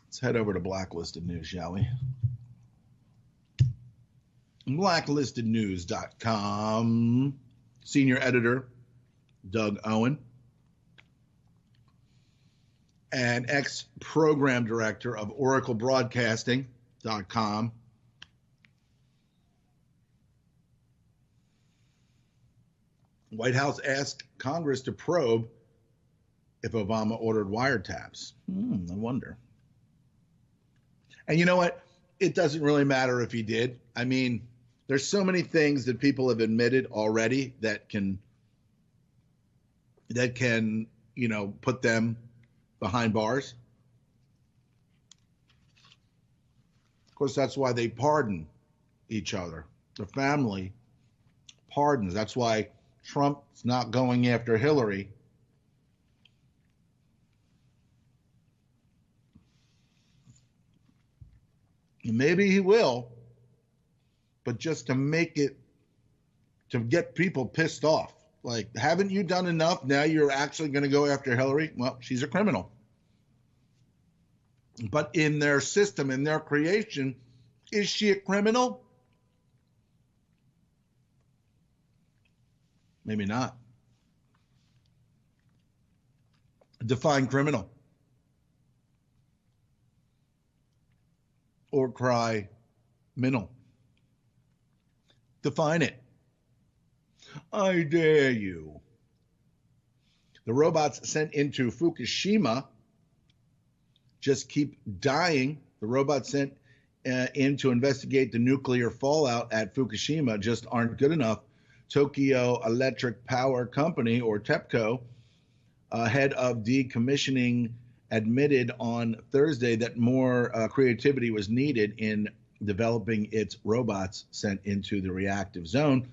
Let's head over to Blacklisted News, shall we? Blacklistednews.com. Senior editor Doug Owen and ex-program director of OracleBroadcasting.com. White House asked Congress to probe if Obama ordered wiretaps. I wonder. And you know what? It doesn't really matter if he did. I mean, there's so many things that people have admitted already that can, put them behind bars. Of course, that's why they pardon each other. The family pardons. That's why Trump's not going after Hillary. Maybe he will, but just to get people pissed off. Like, haven't you done enough? Now you're actually going to go after Hillary? Well, she's a criminal. But in their system, in their creation, is she a criminal? Maybe not. Define criminal. Or cry minnow. Define it. I dare you. The robots sent into Fukushima just keep dying. The robots sent in to investigate the nuclear fallout at Fukushima just aren't good enough. Tokyo Electric Power Company, or TEPCO, head of decommissioning, admitted on Thursday that more creativity was needed in developing its robots sent into the reactive zone.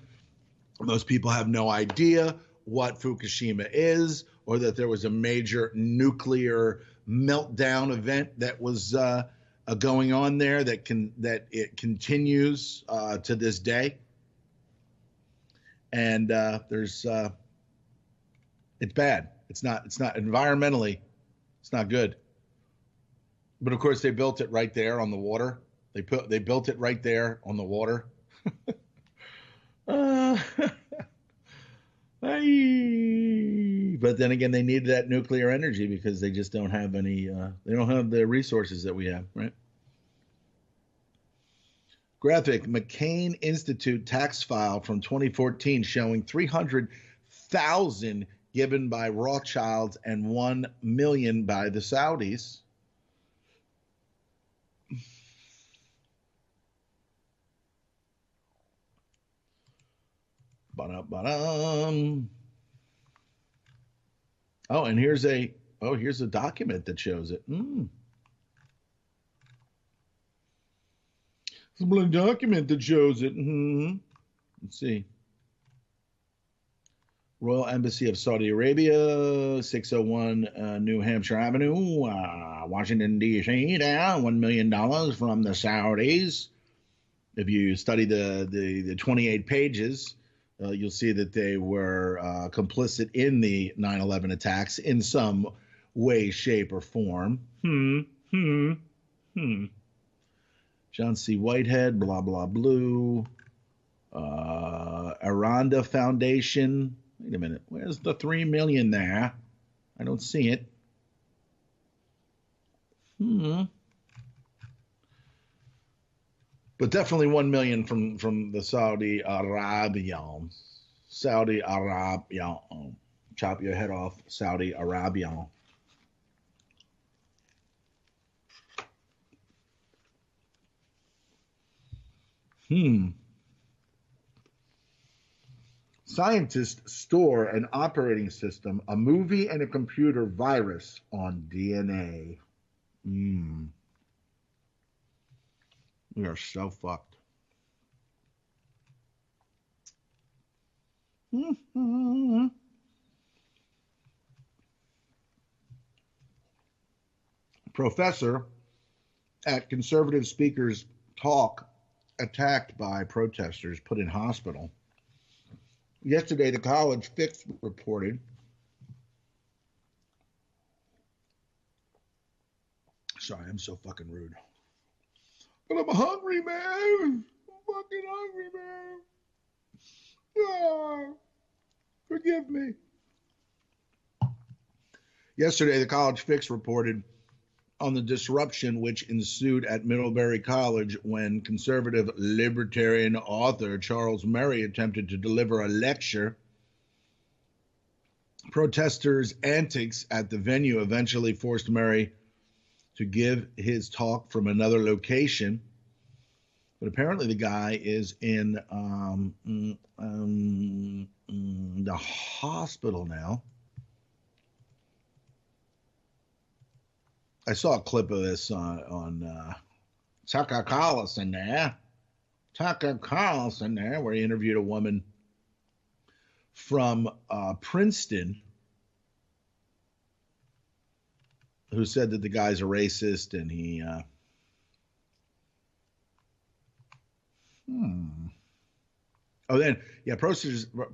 Most people have no idea what Fukushima is, or that there was a major nuclear meltdown event that was going on there that it continues to this day. And it's bad. It's not environmentally. It's not good. But of course, they built it right there on the water. They built it right there on the water. But then again, they need that nuclear energy because they just don't have any. They don't have the resources that we have, right? Graphic, McCain Institute tax file from 2014 showing 300,000 given by Rothschilds and 1 million by the Saudis. Ba-da-ba-dum. Oh, and here's a document that shows it. It's a document that shows it. Let's see. Royal Embassy of Saudi Arabia, 601 New Hampshire Avenue, Washington, D.C. Down $1 million from the Saudis. If you study the 28 pages, you'll see that they were complicit in the 9/11 attacks in some way, shape, or form. John C. Whitehead, blah, blah, blue. Aranda Foundation. Wait a minute. Where's the 3 million there? I don't see it. But definitely 1 million from the Saudi Arabia. Saudi Arabia. Chop your head off, Saudi Arabia. Scientists store an operating system, a movie, and a computer virus on DNA. We are so fucked. Professor at conservative speaker's talk attacked by protesters, put in hospital. Yesterday, the College Fix reported. Sorry, I'm so fucking rude. But I'm hungry, man. I'm fucking hungry, man. Oh, forgive me. Yesterday, the College Fix reported on the disruption which ensued at Middlebury College when conservative libertarian author Charles Murray attempted to deliver a lecture. Protesters' antics at the venue eventually forced Murray to give his talk from another location. But apparently the guy is in the hospital now. I saw a clip of this on Tucker Carlson there. Where he interviewed a woman from Princeton who said that the guy's a racist and he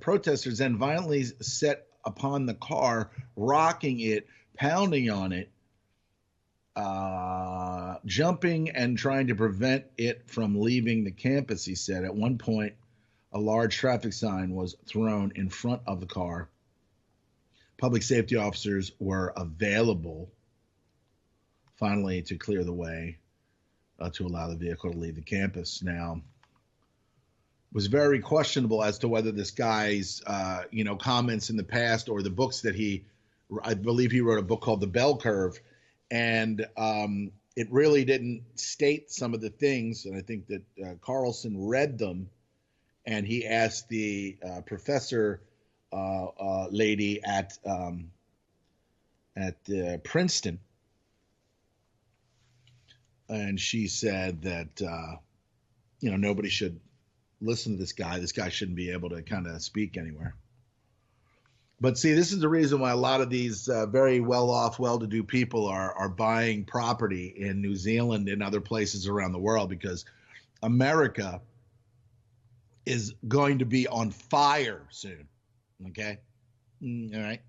protesters then violently set upon the car, rocking it, pounding on it, jumping and trying to prevent it from leaving the campus, he said. At one point, a large traffic sign was thrown in front of the car. Public safety officers were available, finally, to clear the way to allow the vehicle to leave the campus. Now, it was very questionable as to whether this guy's, comments in the past or the books that I believe he wrote a book called The Bell Curve, and it really didn't state some of the things, and I think that Carlson read them, and he asked the professor lady at Princeton, and she said that nobody should listen to this guy. This guy shouldn't be able to kind of speak anywhere. But see, this is the reason why a lot of these very well-off, well-to-do people are buying property in New Zealand and other places around the world, because America is going to be on fire soon. Okay? All right.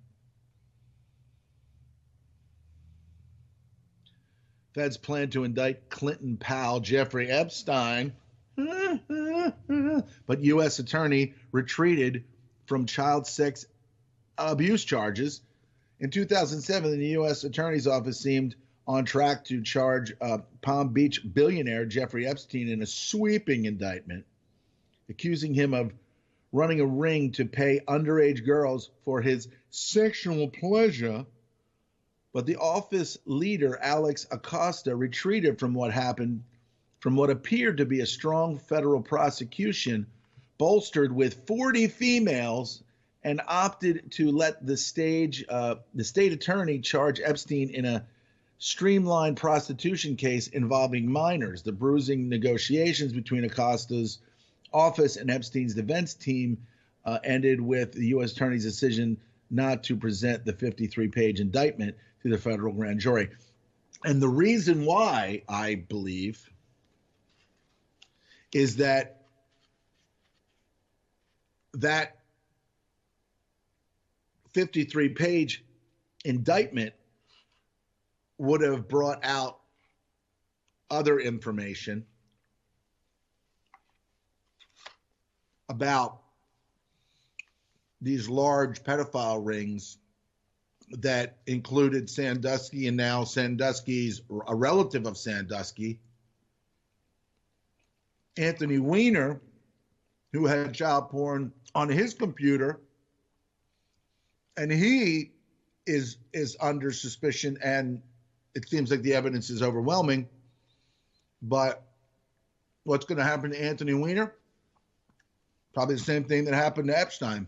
Feds plan to indict Clinton pal Jeffrey Epstein. But U.S. attorney retreated from child sex abuse charges. In 2007, the U.S. Attorney's Office seemed on track to charge Palm Beach billionaire Jeffrey Epstein in a sweeping indictment, accusing him of running a ring to pay underage girls for his sexual pleasure. But the office leader, Alex Acosta, retreated from what appeared to be a strong federal prosecution, bolstered with 40 females, and opted to let the state attorney charge Epstein in a streamlined prostitution case involving minors. The bruising negotiations between Acosta's office and Epstein's defense team ended with the U.S. attorney's decision not to present the 53-page indictment to the federal grand jury. And the reason why, I believe, is that 53-page indictment would have brought out other information about these large pedophile rings that included Sandusky, and now Sandusky's a relative of Sandusky, Anthony Weiner, who had child porn on his computer, and he is under suspicion, and it seems like the evidence is overwhelming. But what's going to happen to Anthony Weiner? Probably the same thing that happened to Epstein.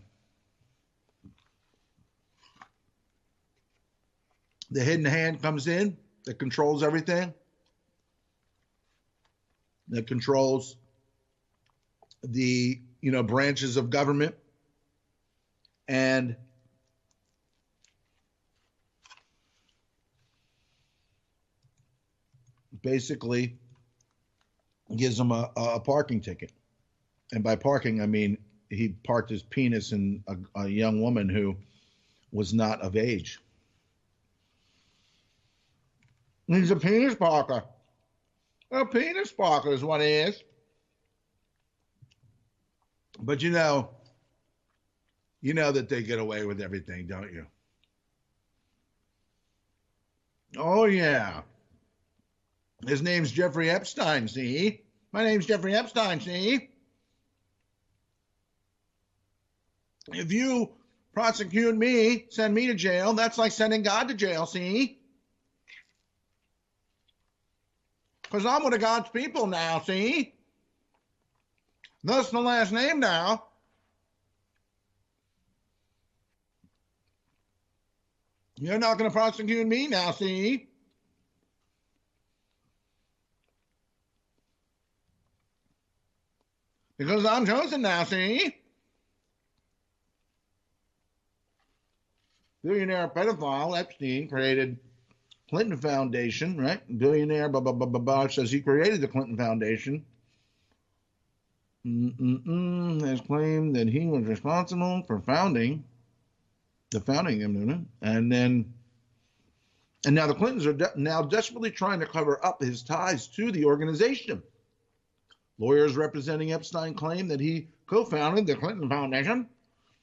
The hidden hand comes in that controls everything, that controls the branches of government, and basically gives him a parking ticket. And by parking, I mean he parked his penis in a young woman who was not of age. He's a penis parker. A penis parker is what he is. But you know that they get away with everything, don't you? Oh, yeah. His name's Jeffrey Epstein, see? My name's Jeffrey Epstein, see? If you prosecute me, send me to jail, that's like sending God to jail, see? Because I'm one of God's people now, see? That's the last name now. You're not going to prosecute me now, see? Because I'm chosen now, see? Billionaire pedophile Epstein created Clinton Foundation, right? Billionaire, blah, blah, blah, blah, blah, says he created the Clinton Foundation. Has claimed that he was responsible for founding him, and now the Clintons are now desperately trying to cover up his ties to the organization. Lawyers representing Epstein claim that he co-founded the Clinton Foundation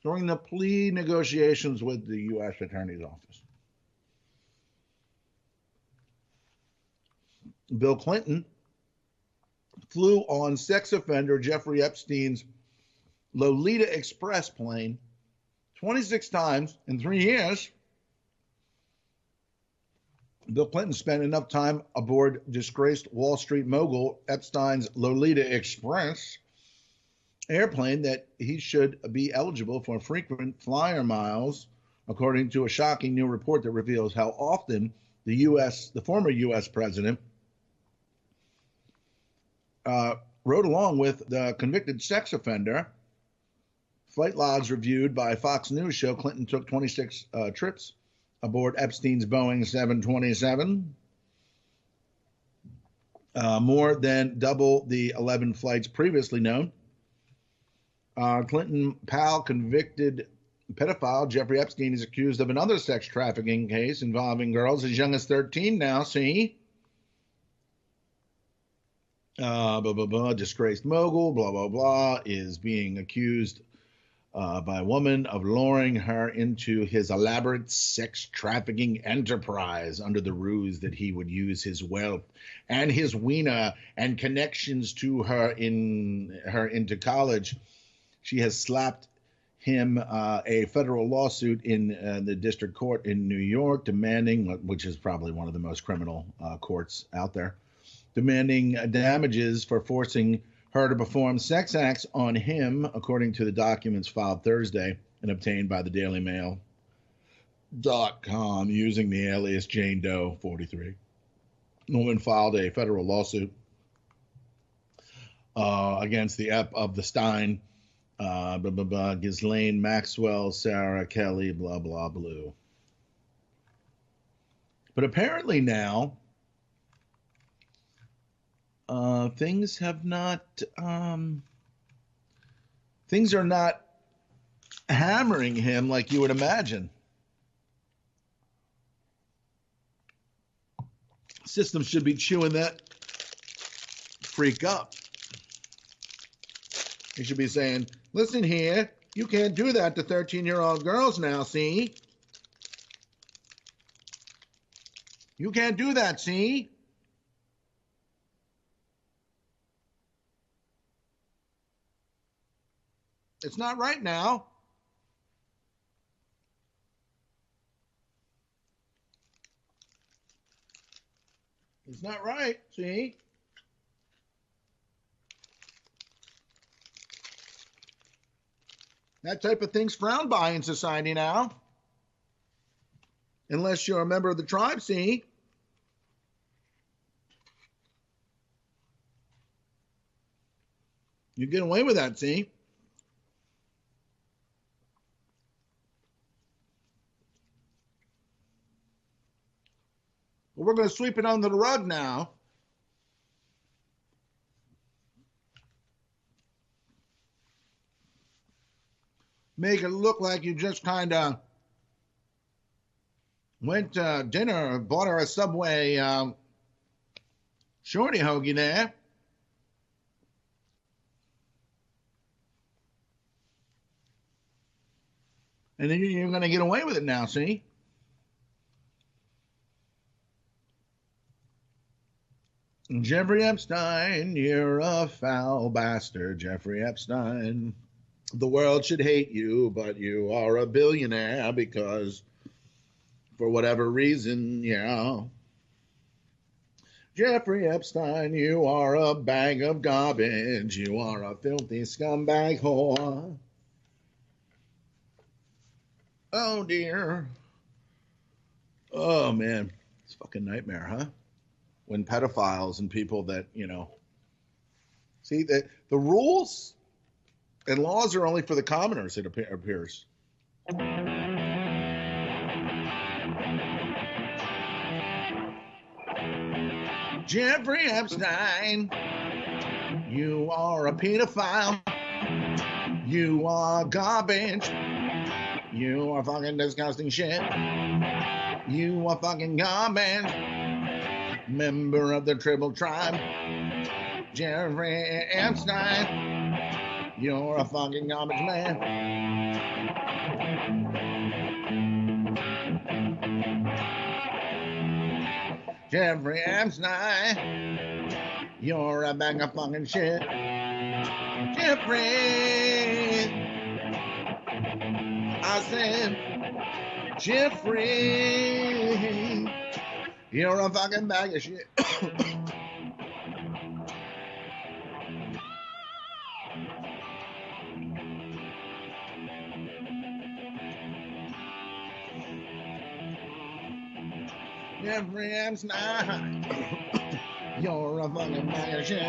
during the plea negotiations with the U.S. Attorney's Office. Bill Clinton flew on sex offender Jeffrey Epstein's Lolita Express plane 26 times in 3 years. Bill Clinton spent enough time aboard disgraced Wall Street mogul Epstein's Lolita Express airplane that he should be eligible for frequent flyer miles, according to a shocking new report that reveals how often the former U.S. president rode along with the convicted sex offender. Flight logs reviewed by Fox News show Clinton took 26 trips aboard Epstein's Boeing 727, more than double the 11 flights previously known. Clinton pal convicted pedophile Jeffrey Epstein is accused of another sex trafficking case involving girls as young as 13 now, see? Disgraced mogul, blah, blah, blah, is being accused by a woman of luring her into his elaborate sex trafficking enterprise under the ruse that he would use his wealth and his wiener and connections to her into college. She has slapped him a federal lawsuit in the district court in New York, demanding, which is probably one of the most criminal courts out there, demanding damages for forcing her to perform sex acts on him, according to the documents filed Thursday and obtained by the DailyMail.com using the alias Jane Doe 43. The woman filed a federal lawsuit against the ep of the Stein, Ghislaine Maxwell, Sarah Kelly, blah, blah, blue. But apparently now, things are not hammering him like you would imagine. System should be chewing that freak up. He should be saying, listen here, you can't do that to 13-year-old girls now, see? You can't do that, see? It's not right now. It's not right, see? That type of thing's frowned by in society now. Unless you're a member of the tribe, see? You get away with that, see? Well, we're going to sweep it under the rug now. Make it look like you just kind of went to dinner, bought her a Subway shorty hoagie there. And then you're going to get away with it now, see? Jeffrey Epstein, you're a foul bastard, Jeffrey Epstein. The world should hate you, but you are a billionaire because, for whatever reason, yeah. Jeffrey Epstein, you are a bag of garbage. You are a filthy scumbag whore. Oh, dear. Oh, man. It's a fucking nightmare, huh? When pedophiles and people that, see, the rules and laws are only for the commoners, it appears. Jeffrey Epstein, you are a pedophile. You are garbage. You are fucking disgusting shit. You are fucking garbage. Member of the tribal tribe, Jeffrey Epstein, you're a fucking garbage man. Jeffrey Epstein, you're a bag of fucking shit. Jeffrey, I said, Jeffrey, you're a fucking bag of shit. Jeffrey Epstein, you're a fucking bag of shit.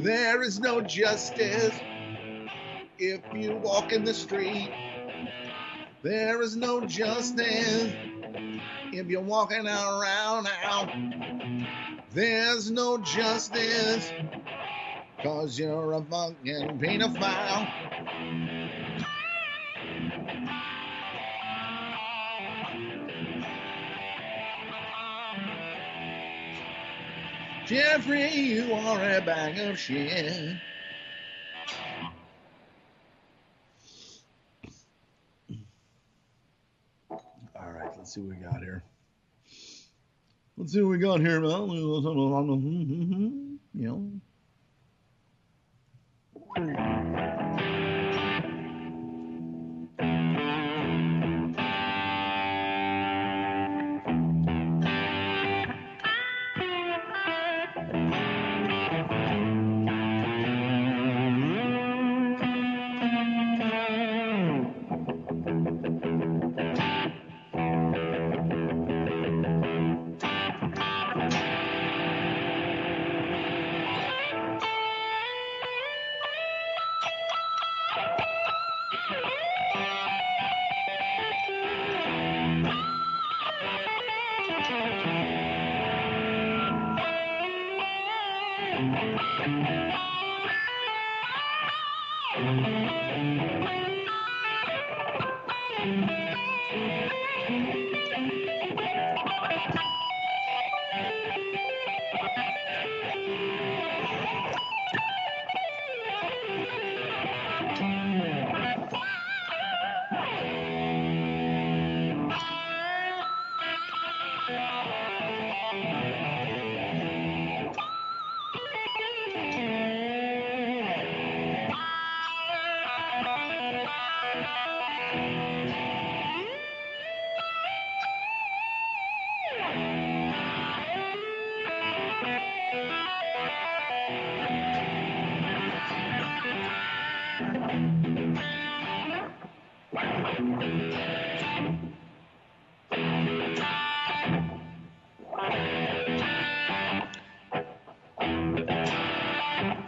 There is no justice if you walk in the street. There is no justice if you're walking around now. There's no justice 'cause you're a fucking pedophile. Jeffrey, you are a bag of shit. All right, let's see what we got here. Let's see what we got here, man. You know.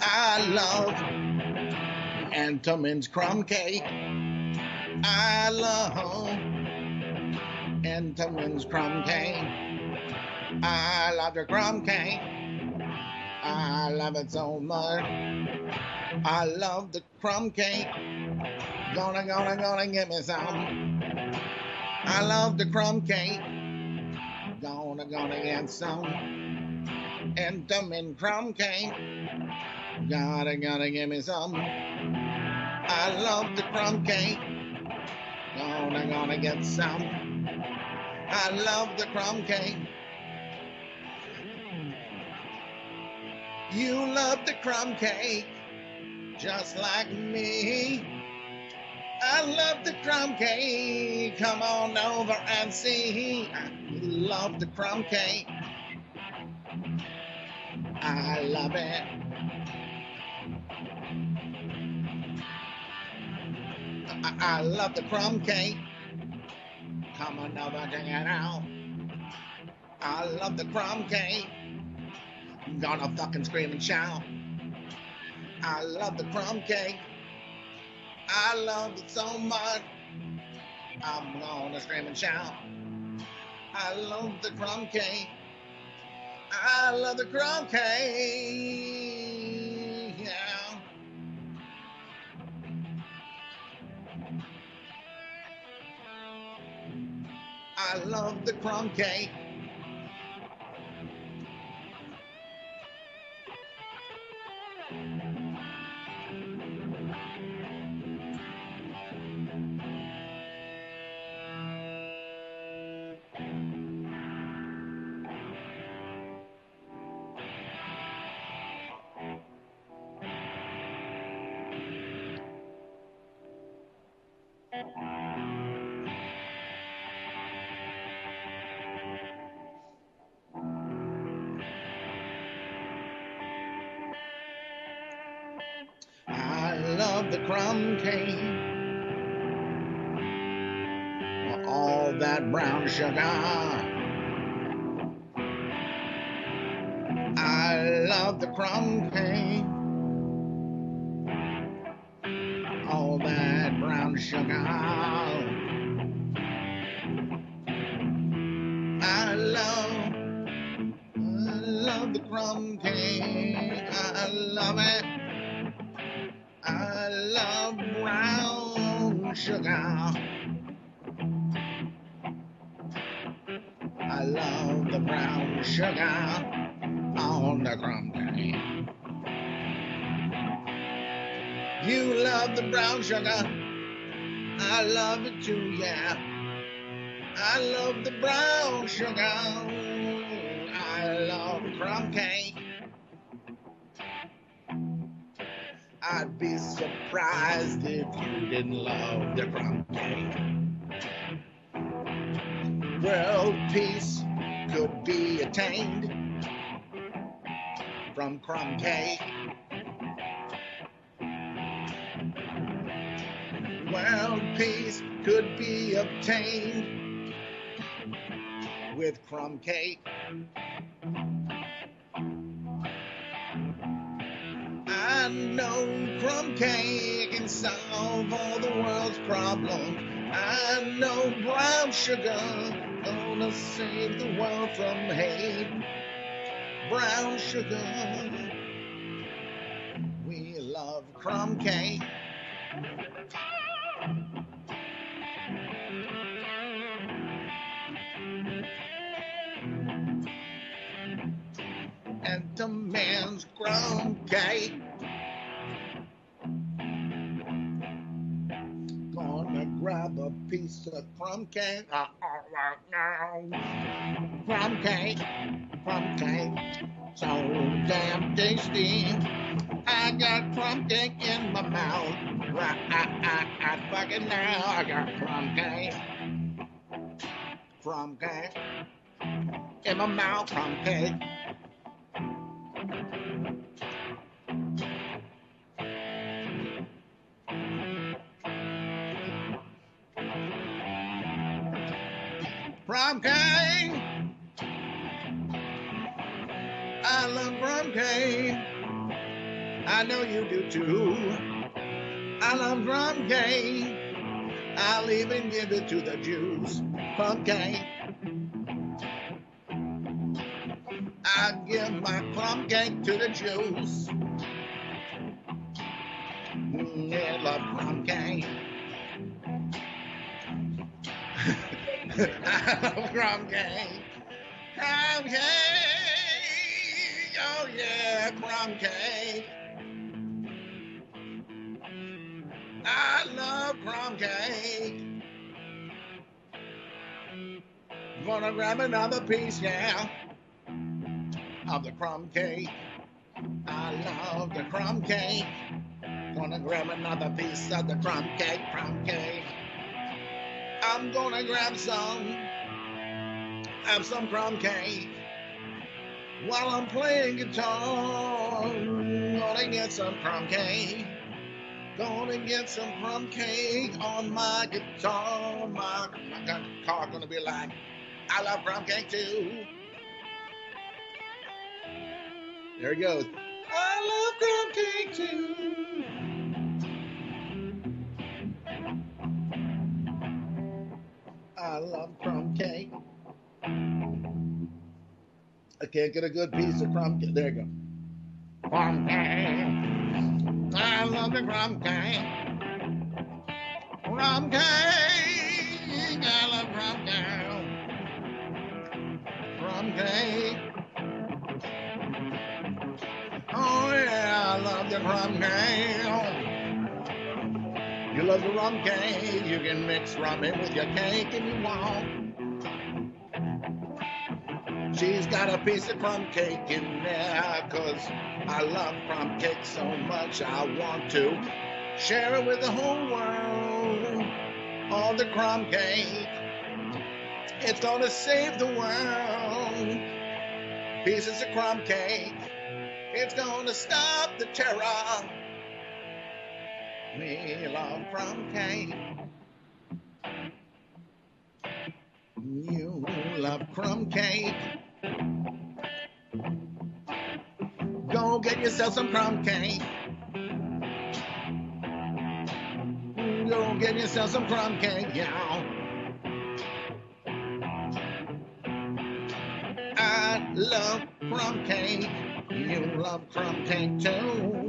I love Entenmann's crumb cake. I love Entenmann's crumb cake. I love the crumb cake. I love it so much. I love the crumb cake. Gonna give me some. I love the crumb cake. Gonna get some. Entenmann crumb cake. Gotta give me some. I love the crumb cake. Gonna get some. I love the crumb cake. You love the crumb cake just like me. I love the crumb cake. Come on over and see. I love the crumb cake. I love it. I love the crumb cake. Come on over, check it out. I love the crumb cake. Gonna fucking scream and shout. I love the crumb cake. I love it so much. I'm gonna scream and shout. I love the crumb cake. I love the crumb cake. Yeah. I love the crumb cake. I love the crumb cake. All that brown sugar. I love the crumb cake. All that brown sugar. I love the crumb cake. I love it. love brown sugar. I love the brown sugar on the crumb cake. You love the brown sugar. I love it too, yeah. I love the brown sugar. I love crumb cake. I'd be surprised if you didn't love the crumb cake. World peace could be attained from crumb cake. World peace could be obtained with crumb cake. I know crumb cake can solve all the world's problems. I know brown sugar gonna save the world from hate. Brown sugar, we love crumb cake. And the man's crumb cake. Gonna grab a piece of crumb cake. Crumb cake, so damn tasty. I got crumb cake in my mouth. I fucking now. I got crumb cake in my mouth. Crumb cake. Crumb cake. I love crumb cake. I know you do too. I love crumb cake. I'll even give it to the Jews. Crumb cake. I give my crumb cake to the Jews. They love crumb cake. I love crumb cake. Crumb cake. Oh yeah, crumb cake. I love crumb cake. Gonna grab another piece, yeah, of the crumb cake. I love the crumb cake. Gonna grab another piece of the crumb cake. I'm gonna grab some crumb cake while I'm playing guitar. Gonna get some crumb cake. Gonna get some crumb cake on my guitar. My guitar gonna be like, I love crumb cake too. There it goes. I love crumb cake too. I love crumb cake. I can't get a good piece of crumb cake. There you go. Crumb cake. I love the crumb cake. Crumb cake. I love crumb cake. Crumb cake. Oh yeah, I love the crumb cake. You love the rum cake. You can mix rum in with your cake if you want. She's got a piece of crumb cake in there, 'cause I love crumb cake so much I want to share it with the whole world. All the crumb cake, it's gonna save the world. Pieces of crumb cake, it's gonna stop the terror. We love crumb cake. You love crumb cake. Go get yourself some crumb cake. Go get yourself some crumb cake, yeah. I love crumb cake. You love crumb cake too.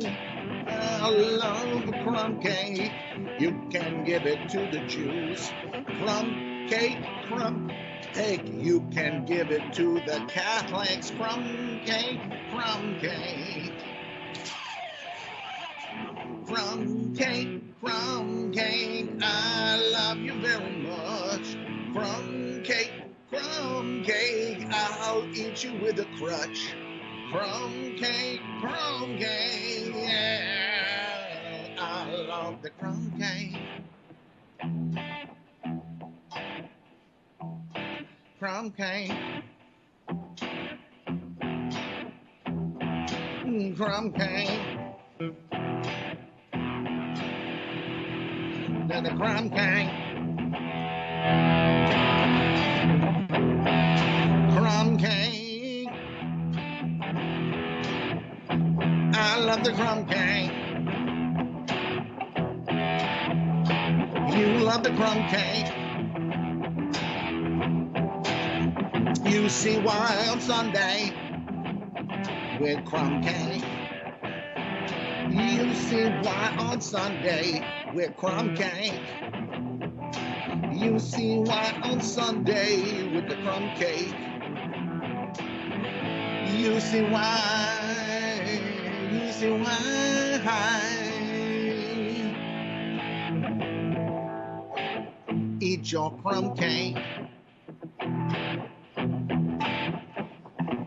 I love the crumb cake. You can give it to the Jews. Crumb cake, crumb cake. You can give it to the Catholics. Crumb cake, crumb cake. Crumb cake, crumb cake. I love you very much. Crumb cake, crumb cake. I'll eat you with a crutch. Crumb cake, yeah. I love the crumb cake. Crumb cake. Crumb cake. The crumb cake. Crumb cake. I love the crumb cake. You love the crumb cake. You see why on Sunday with crumb cake. You see why on Sunday with crumb cake. You see why on Sunday with the crumb cake. You see why. You see why. Eat your crumb cake.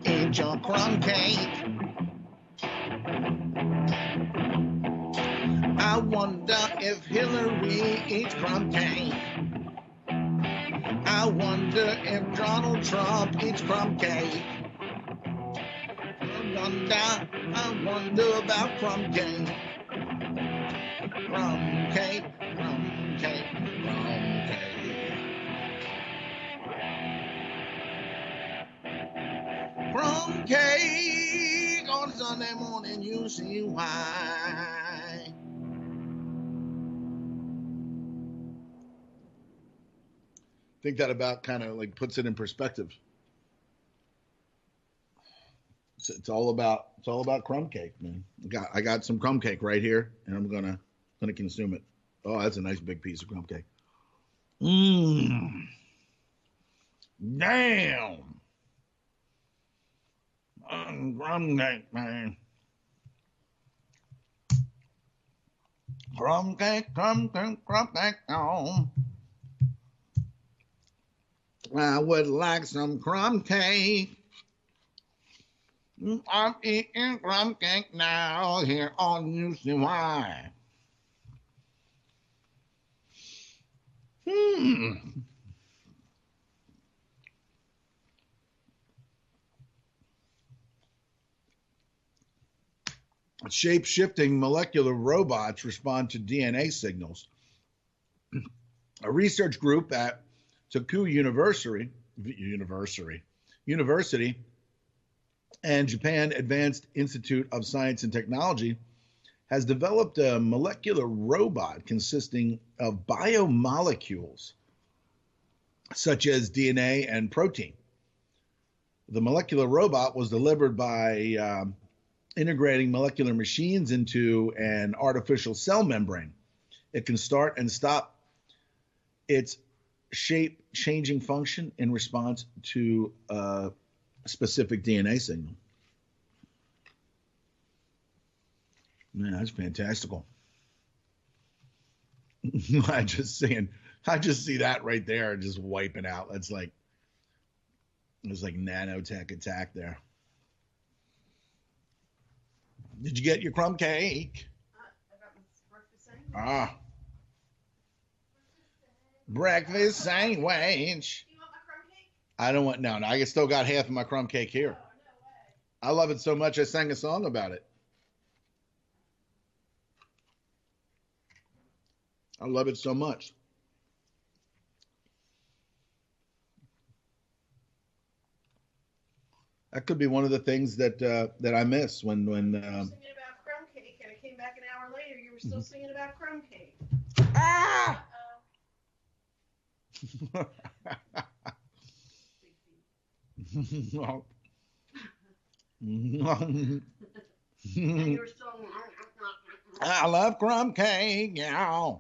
Eat your crumb cake. I wonder if Hillary eats crumb cake. I wonder if Donald Trump eats crumb cake. I wonder about crumb cake. Crumb cake, crumb cake, crumb cake. Crumb cake on Sunday morning, you see why. I think that about kind of like puts it in perspective. It's all about crumb cake, man. I got some crumb cake right here, and I'm gonna consume it. Oh, that's a nice big piece of crumb cake. Damn. Crumb cake, man. Crumb cake, crumb cake, crumb cake. Oh. I would like some crumb cake. I'm eating crumb cake now here on You See Why. Shape-shifting molecular robots respond to DNA signals. A research group at Toku University and Japan Advanced Institute of Science and Technology has developed a molecular robot consisting of biomolecules such as DNA and protein. The molecular robot was delivered by integrating molecular machines into an artificial cell membrane. It can start and stop its shape-changing function in response to a specific DNA signal. Man, that's fantastical. I just see that right there, just wiping out. It's like nanotech attack there. Did you get your crumb cake? I got my breakfast sandwich. Breakfast sandwich. You want my crumb cake? I don't want, no, I still got half of my crumb cake here. Oh, no way. I love it so much I sang a song about it. I love it so much. That could be one of the things that I miss when You were singing about crumb cake, and I came back an hour later. You were still singing about crumb cake. Ah! Uh-oh. And you were still. I love crumb cake. Yeah.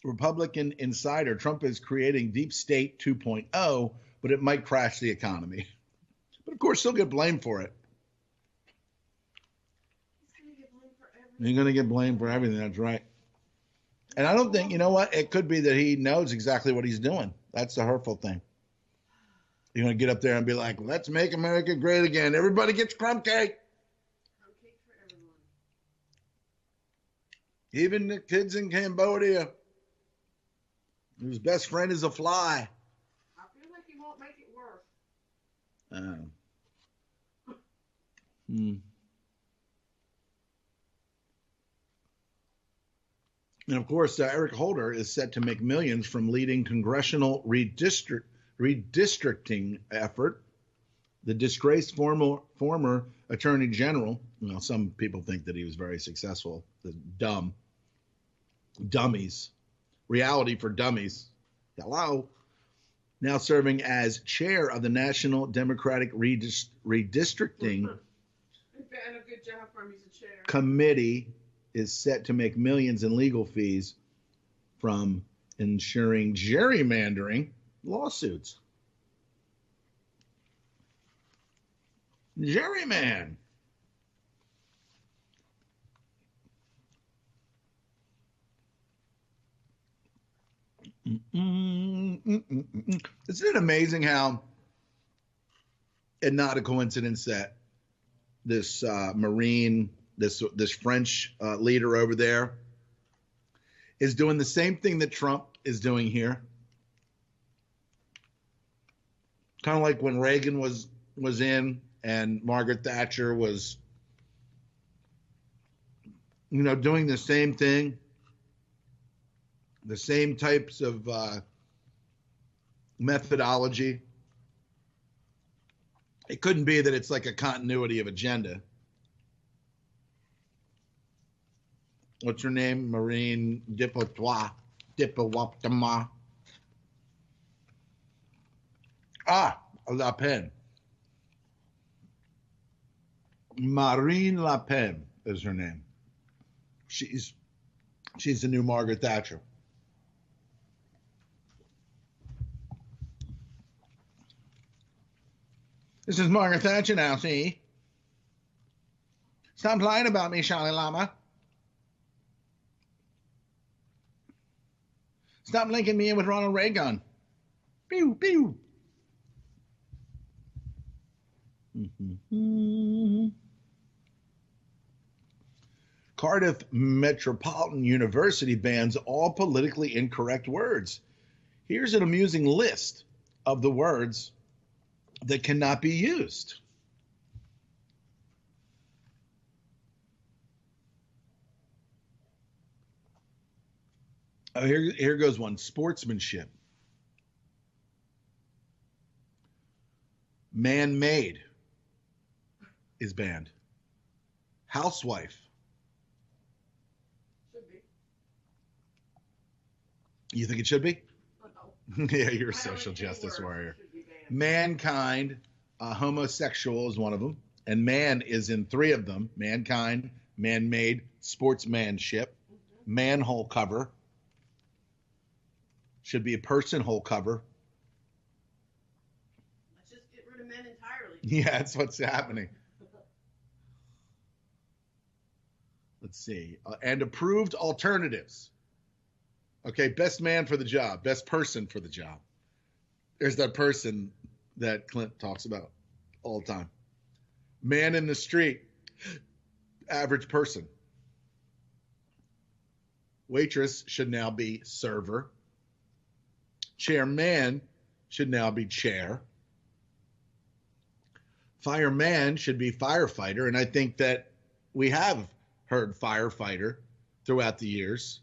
Republican insider, Trump is creating deep state 2.0, but it might crash the economy. But of course, he'll get blamed for it. You're going to get blamed for everything. That's right. And I don't think, you know what? It could be that he knows exactly what he's doing. That's the hurtful thing. You're going to get up there and be like, let's make America great again. Everybody gets crumb cake. Crumb cake for everyone. Even the kids in Cambodia, whose best friend is a fly. I feel like he won't make it worse. And of course, Eric Holder is set to make millions from leading congressional redistricting effort. The disgraced former attorney general, well, some people think that he was very successful. The dummies, reality for dummies. Hello. Now serving as chair of the National Democratic Redistricting And a good job for him. He's a chair. Committee is set to make millions in legal fees from ensuring gerrymandering lawsuits. Gerryman. Isn't it amazing how, and not a coincidence that this this French leader over there is doing the same thing that Trump is doing here. Kind of like when Reagan was in and Margaret Thatcher was, doing the same thing, the same types of methodology. It couldn't be that it's like a continuity of agenda. What's her name? Marine Dipotwa. Le Pen. Marine Le Pen is her name. She's the new Margaret Thatcher. This is Margaret Thatcher now, see? Stop lying about me, Shali Lama. Stop linking me in with Ronald Reagan. Pew, pew. Cardiff Metropolitan University bans all politically incorrect words. Here's an amusing list of the words that cannot be used. Oh, here goes one. Sportsmanship. Man-made is banned. Housewife. Should be. You think it should be? No. Yeah, you're a social justice warrior. Mankind, homosexual is one of them, and man is in three of them. Mankind, man-made, sportsmanship, manhole cover. Should be a person hole cover. Let's just get rid of men entirely. Yeah, that's what's happening. Let's see. And approved alternatives. Okay, best man for the job, best person for the job. There's that person that Clint talks about all the time. Man in the street, average person. Waitress should now be server. Chairman should now be chair. Fireman should be firefighter. And I think that we have heard firefighter throughout the years.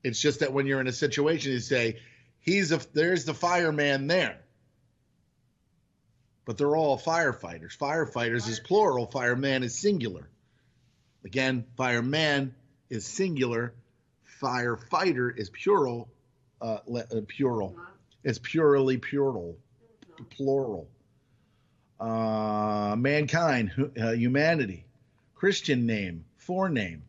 It's just that when you're in a situation, you say, there's the fireman there. But they're all firefighters. Firefighters is plural. Fireman is singular. Again, fireman is singular. Firefighter is plural. Plural. It's purely plural. Mankind, humanity. Christian name, forename.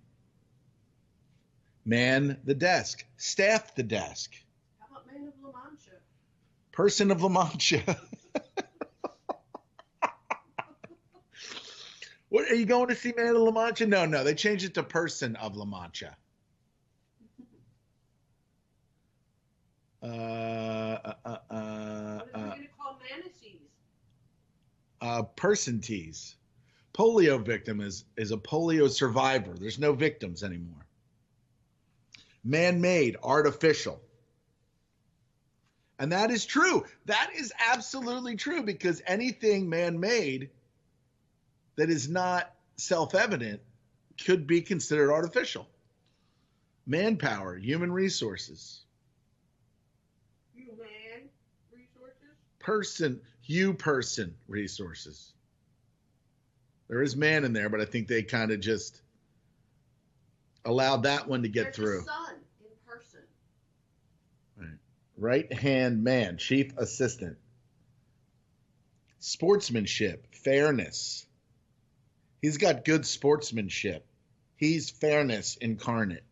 Man the desk, staff the desk. How about Man of La Mancha? Person of La Mancha. What, are you going to see Man of La Mancha? No, they changed it to Person of La Mancha. What are we going to call manatees? Person tease. Polio victim is a polio survivor. There's no victims anymore. Man-made, artificial. And that is true. That is absolutely true, because anything man-made that is not self-evident could be considered artificial. Manpower, human resources. Human resources? Person resources. There is man in there, but I think they kind of just allowed that one to get through. There's a son in person. Right hand man, chief assistant. Sportsmanship, fairness. He's got good sportsmanship. He's fairness incarnate.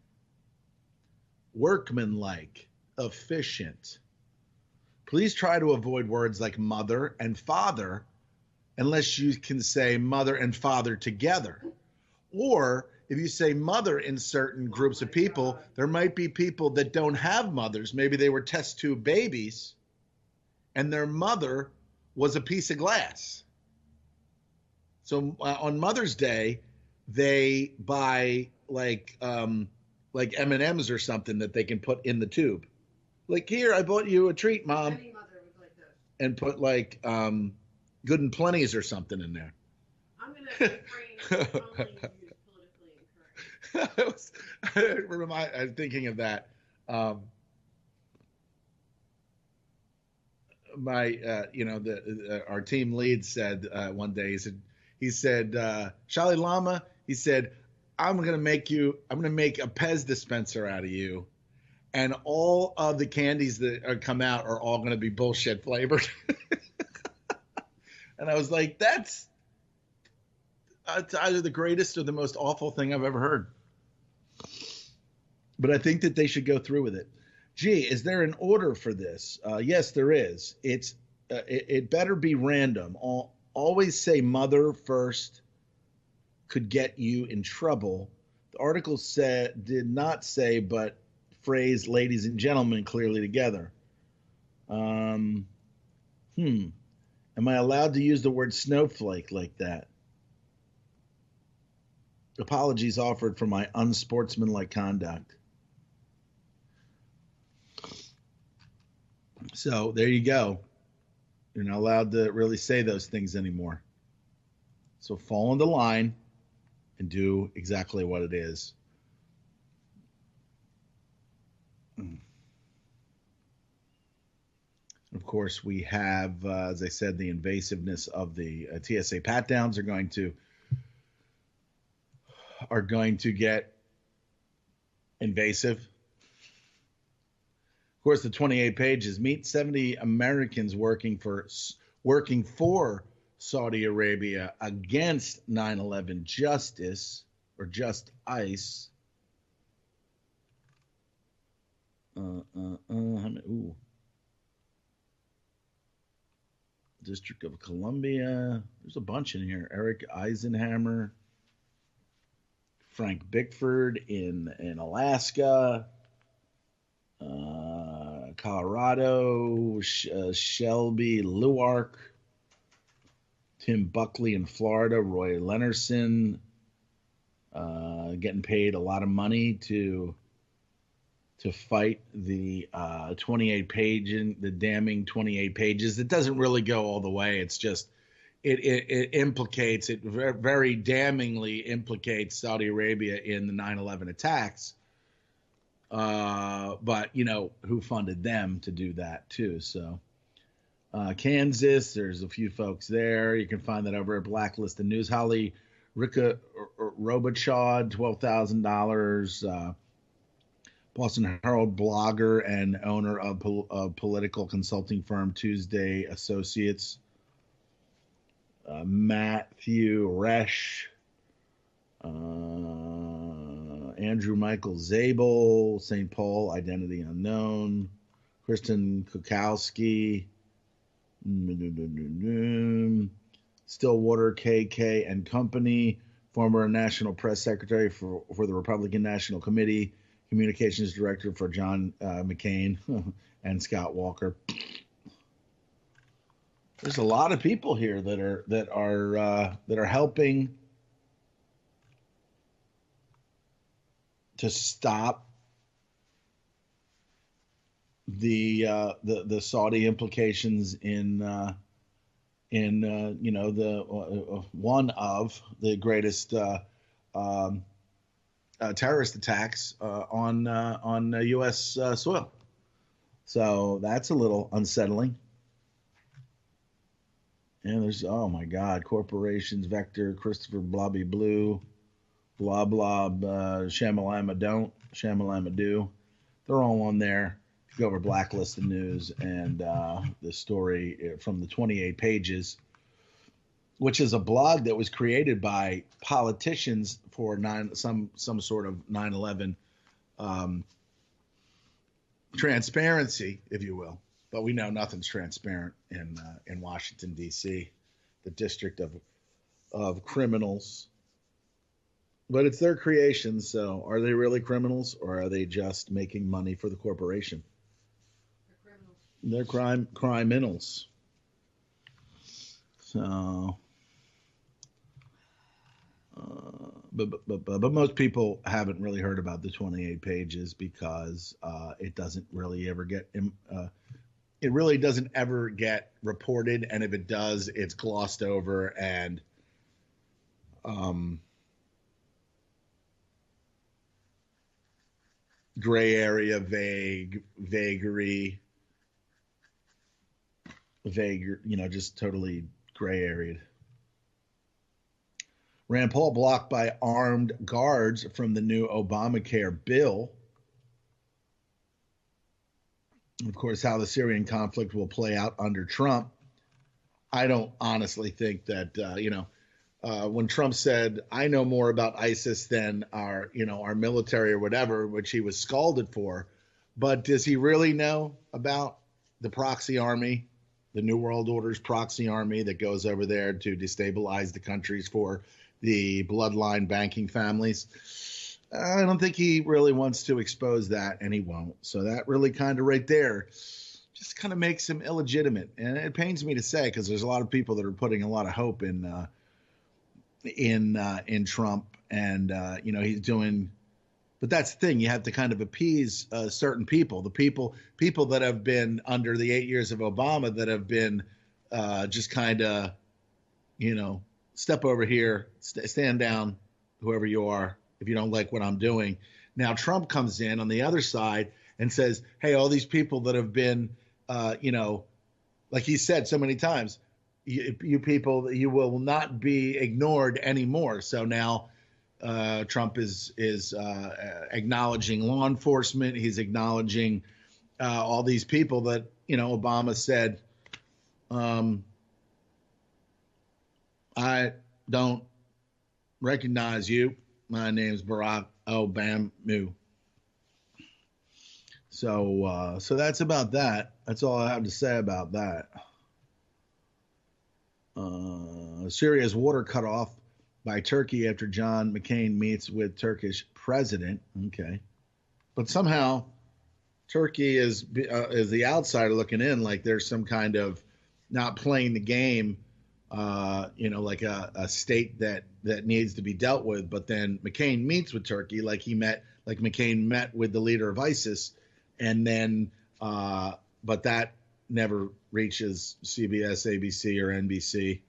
Workmanlike, efficient. Please try to avoid words like mother and father unless you can say mother and father together. Or if you say mother in certain groups of people, there might be people that don't have mothers. Maybe they were test tube babies and their mother was a piece of glass. So on Mother's Day, they buy like M&Ms or something that they can put in the tube. Like, here, I bought you a treat, Mom. Any mother would like this. And put like Good and Plenty's or something in there. I'm going to refrain from only use politically incorrect. I'm thinking of that. Our team lead said one day, he said, Shali Lama, he said, I'm going to make a Pez dispenser out of you. And all of the candies that come out are all going to be bullshit flavored. And I was like, that's either the greatest or the most awful thing I've ever heard. But I think that they should go through with it. Gee, is there an order for this? Yes, there is. It better be random. Always say mother first. Could get you in trouble. The article did not say, but phrase ladies and gentlemen clearly together. Am I allowed to use the word snowflake like that? Apologies offered for my unsportsmanlike conduct. So there you go. You're not allowed to really say those things anymore. So fall into line and do exactly what it is. Of course, we have, as I said, the invasiveness of the TSA pat downs are going to get invasive. Of course, the 28 pages meet 70 Americans working for Saudi Arabia against 9/11 justice or just ICE. District of Columbia. There's a bunch in here. Eric Eisenhammer, Frank Bickford in Alaska, Colorado, Shelby Lewark, Tim Buckley in Florida, Roy Lennerson, getting paid a lot of money to fight the 28 page, the damning 28 pages. It doesn't really go all the way. It's just it implicates, it very damningly implicates Saudi Arabia in the 9/11 attacks. But who funded them to do that too? So Kansas, there's a few folks there. You can find that over at Blacklist and News. Holly Rika Robichaud, $12,000. Boston Herald blogger and owner of political consulting firm Tuesday Associates. Matthew Resch, Andrew Michael Zabel, St. Paul, identity unknown, Kristen Kukowski, Stillwater KK and Company, former National Press Secretary for the Republican National Committee, Communications Director for John McCain and Scott Walker. There's a lot of people here that are helping to stop the Saudi implications in one of the greatest terrorist attacks on U.S. soil. So that's a little unsettling. And there's, oh my God, corporations, Vector, Christopher Blobby Blue, blah blah, Shamalama don't, Shamalama do. They're all on there. Go over Blacklisted News and the story from the 28 pages, which is a blog that was created by politicians for some sort of 9/11 transparency, if you will. But we know nothing's transparent in Washington D.C., the district of criminals. But it's their creation, so are they really criminals, or are they just making money for the corporation? They're criminals. So, but most people haven't really heard about the 28 pages because it doesn't really ever get it really doesn't ever get reported, and if it does, it's glossed over and gray area, vagary, just totally gray area. Rand Paul blocked by armed guards from the new Obamacare bill. Of course, how the Syrian conflict will play out under Trump. I don't honestly think that, when Trump said, I know more about ISIS than our military or whatever, which he was scalded for. But does he really know about the proxy army, the New World Order's proxy army that goes over there to destabilize the countries for the bloodline banking families? I don't think he really wants to expose that, and he won't. So that really kind of right there just kind of makes him illegitimate. And it pains me to say, because there's a lot of people that are putting a lot of hope in Trump, and he's doing. But that's the thing, you have to kind of appease certain people, the people that have been under the 8 years of Obama that have been just kind of, step over here, stand down, whoever you are, if you don't like what I'm doing. Now Trump comes in on the other side and says, hey, all these people that have been, like he said so many times, you people, you will not be ignored anymore. So now Trump is acknowledging law enforcement. He's acknowledging all these people that, Obama said, I don't recognize you. My name's Barack Obama. So that's about that. That's all I have to say about that. Syria's water cut off by Turkey after John McCain meets with Turkish president. Okay. But somehow Turkey is the outsider looking in, like there's some kind of not playing the game, like a state that needs to be dealt with. But then McCain meets with Turkey like McCain met with the leader of ISIS. And then, but that never reaches CBS, ABC, or NBC.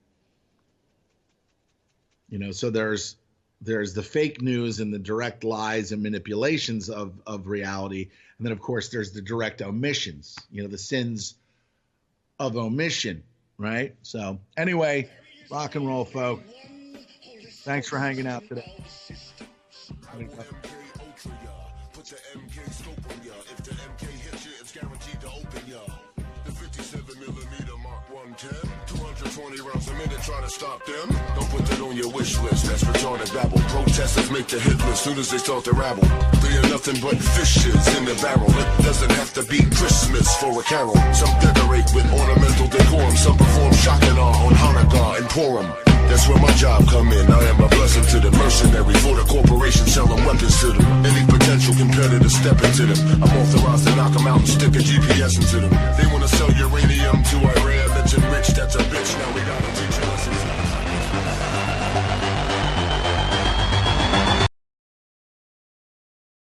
So there's the fake news and the direct lies and manipulations of reality. And then, of course, there's the direct omissions, the sins of omission, right? So anyway, rock and roll, folk. Thanks for hanging out today. Put your MK scope on ya. If the MK hits you, it's guaranteed to open ya. The 57mm Mark 110, 220 underground's a minute try to stop them. Don't put that on your wish list, that's retarded babble. Protesters make the hit list soon as they start to rabble. They are nothing but fishes in the barrel. It doesn't have to be Christmas for a carol. Some decorate with ornamental decorum. Some perform Shakana on Hanukkah and Purim. That's where my job come in. I am a blessing to the mercenary. For the corporation selling weapons to them. Any potential competitor step into them. I'm authorized to knock them out and stick a GPS into them. They wanna sell uranium to Iran. That's enriched, that's a bitch. Now we got them.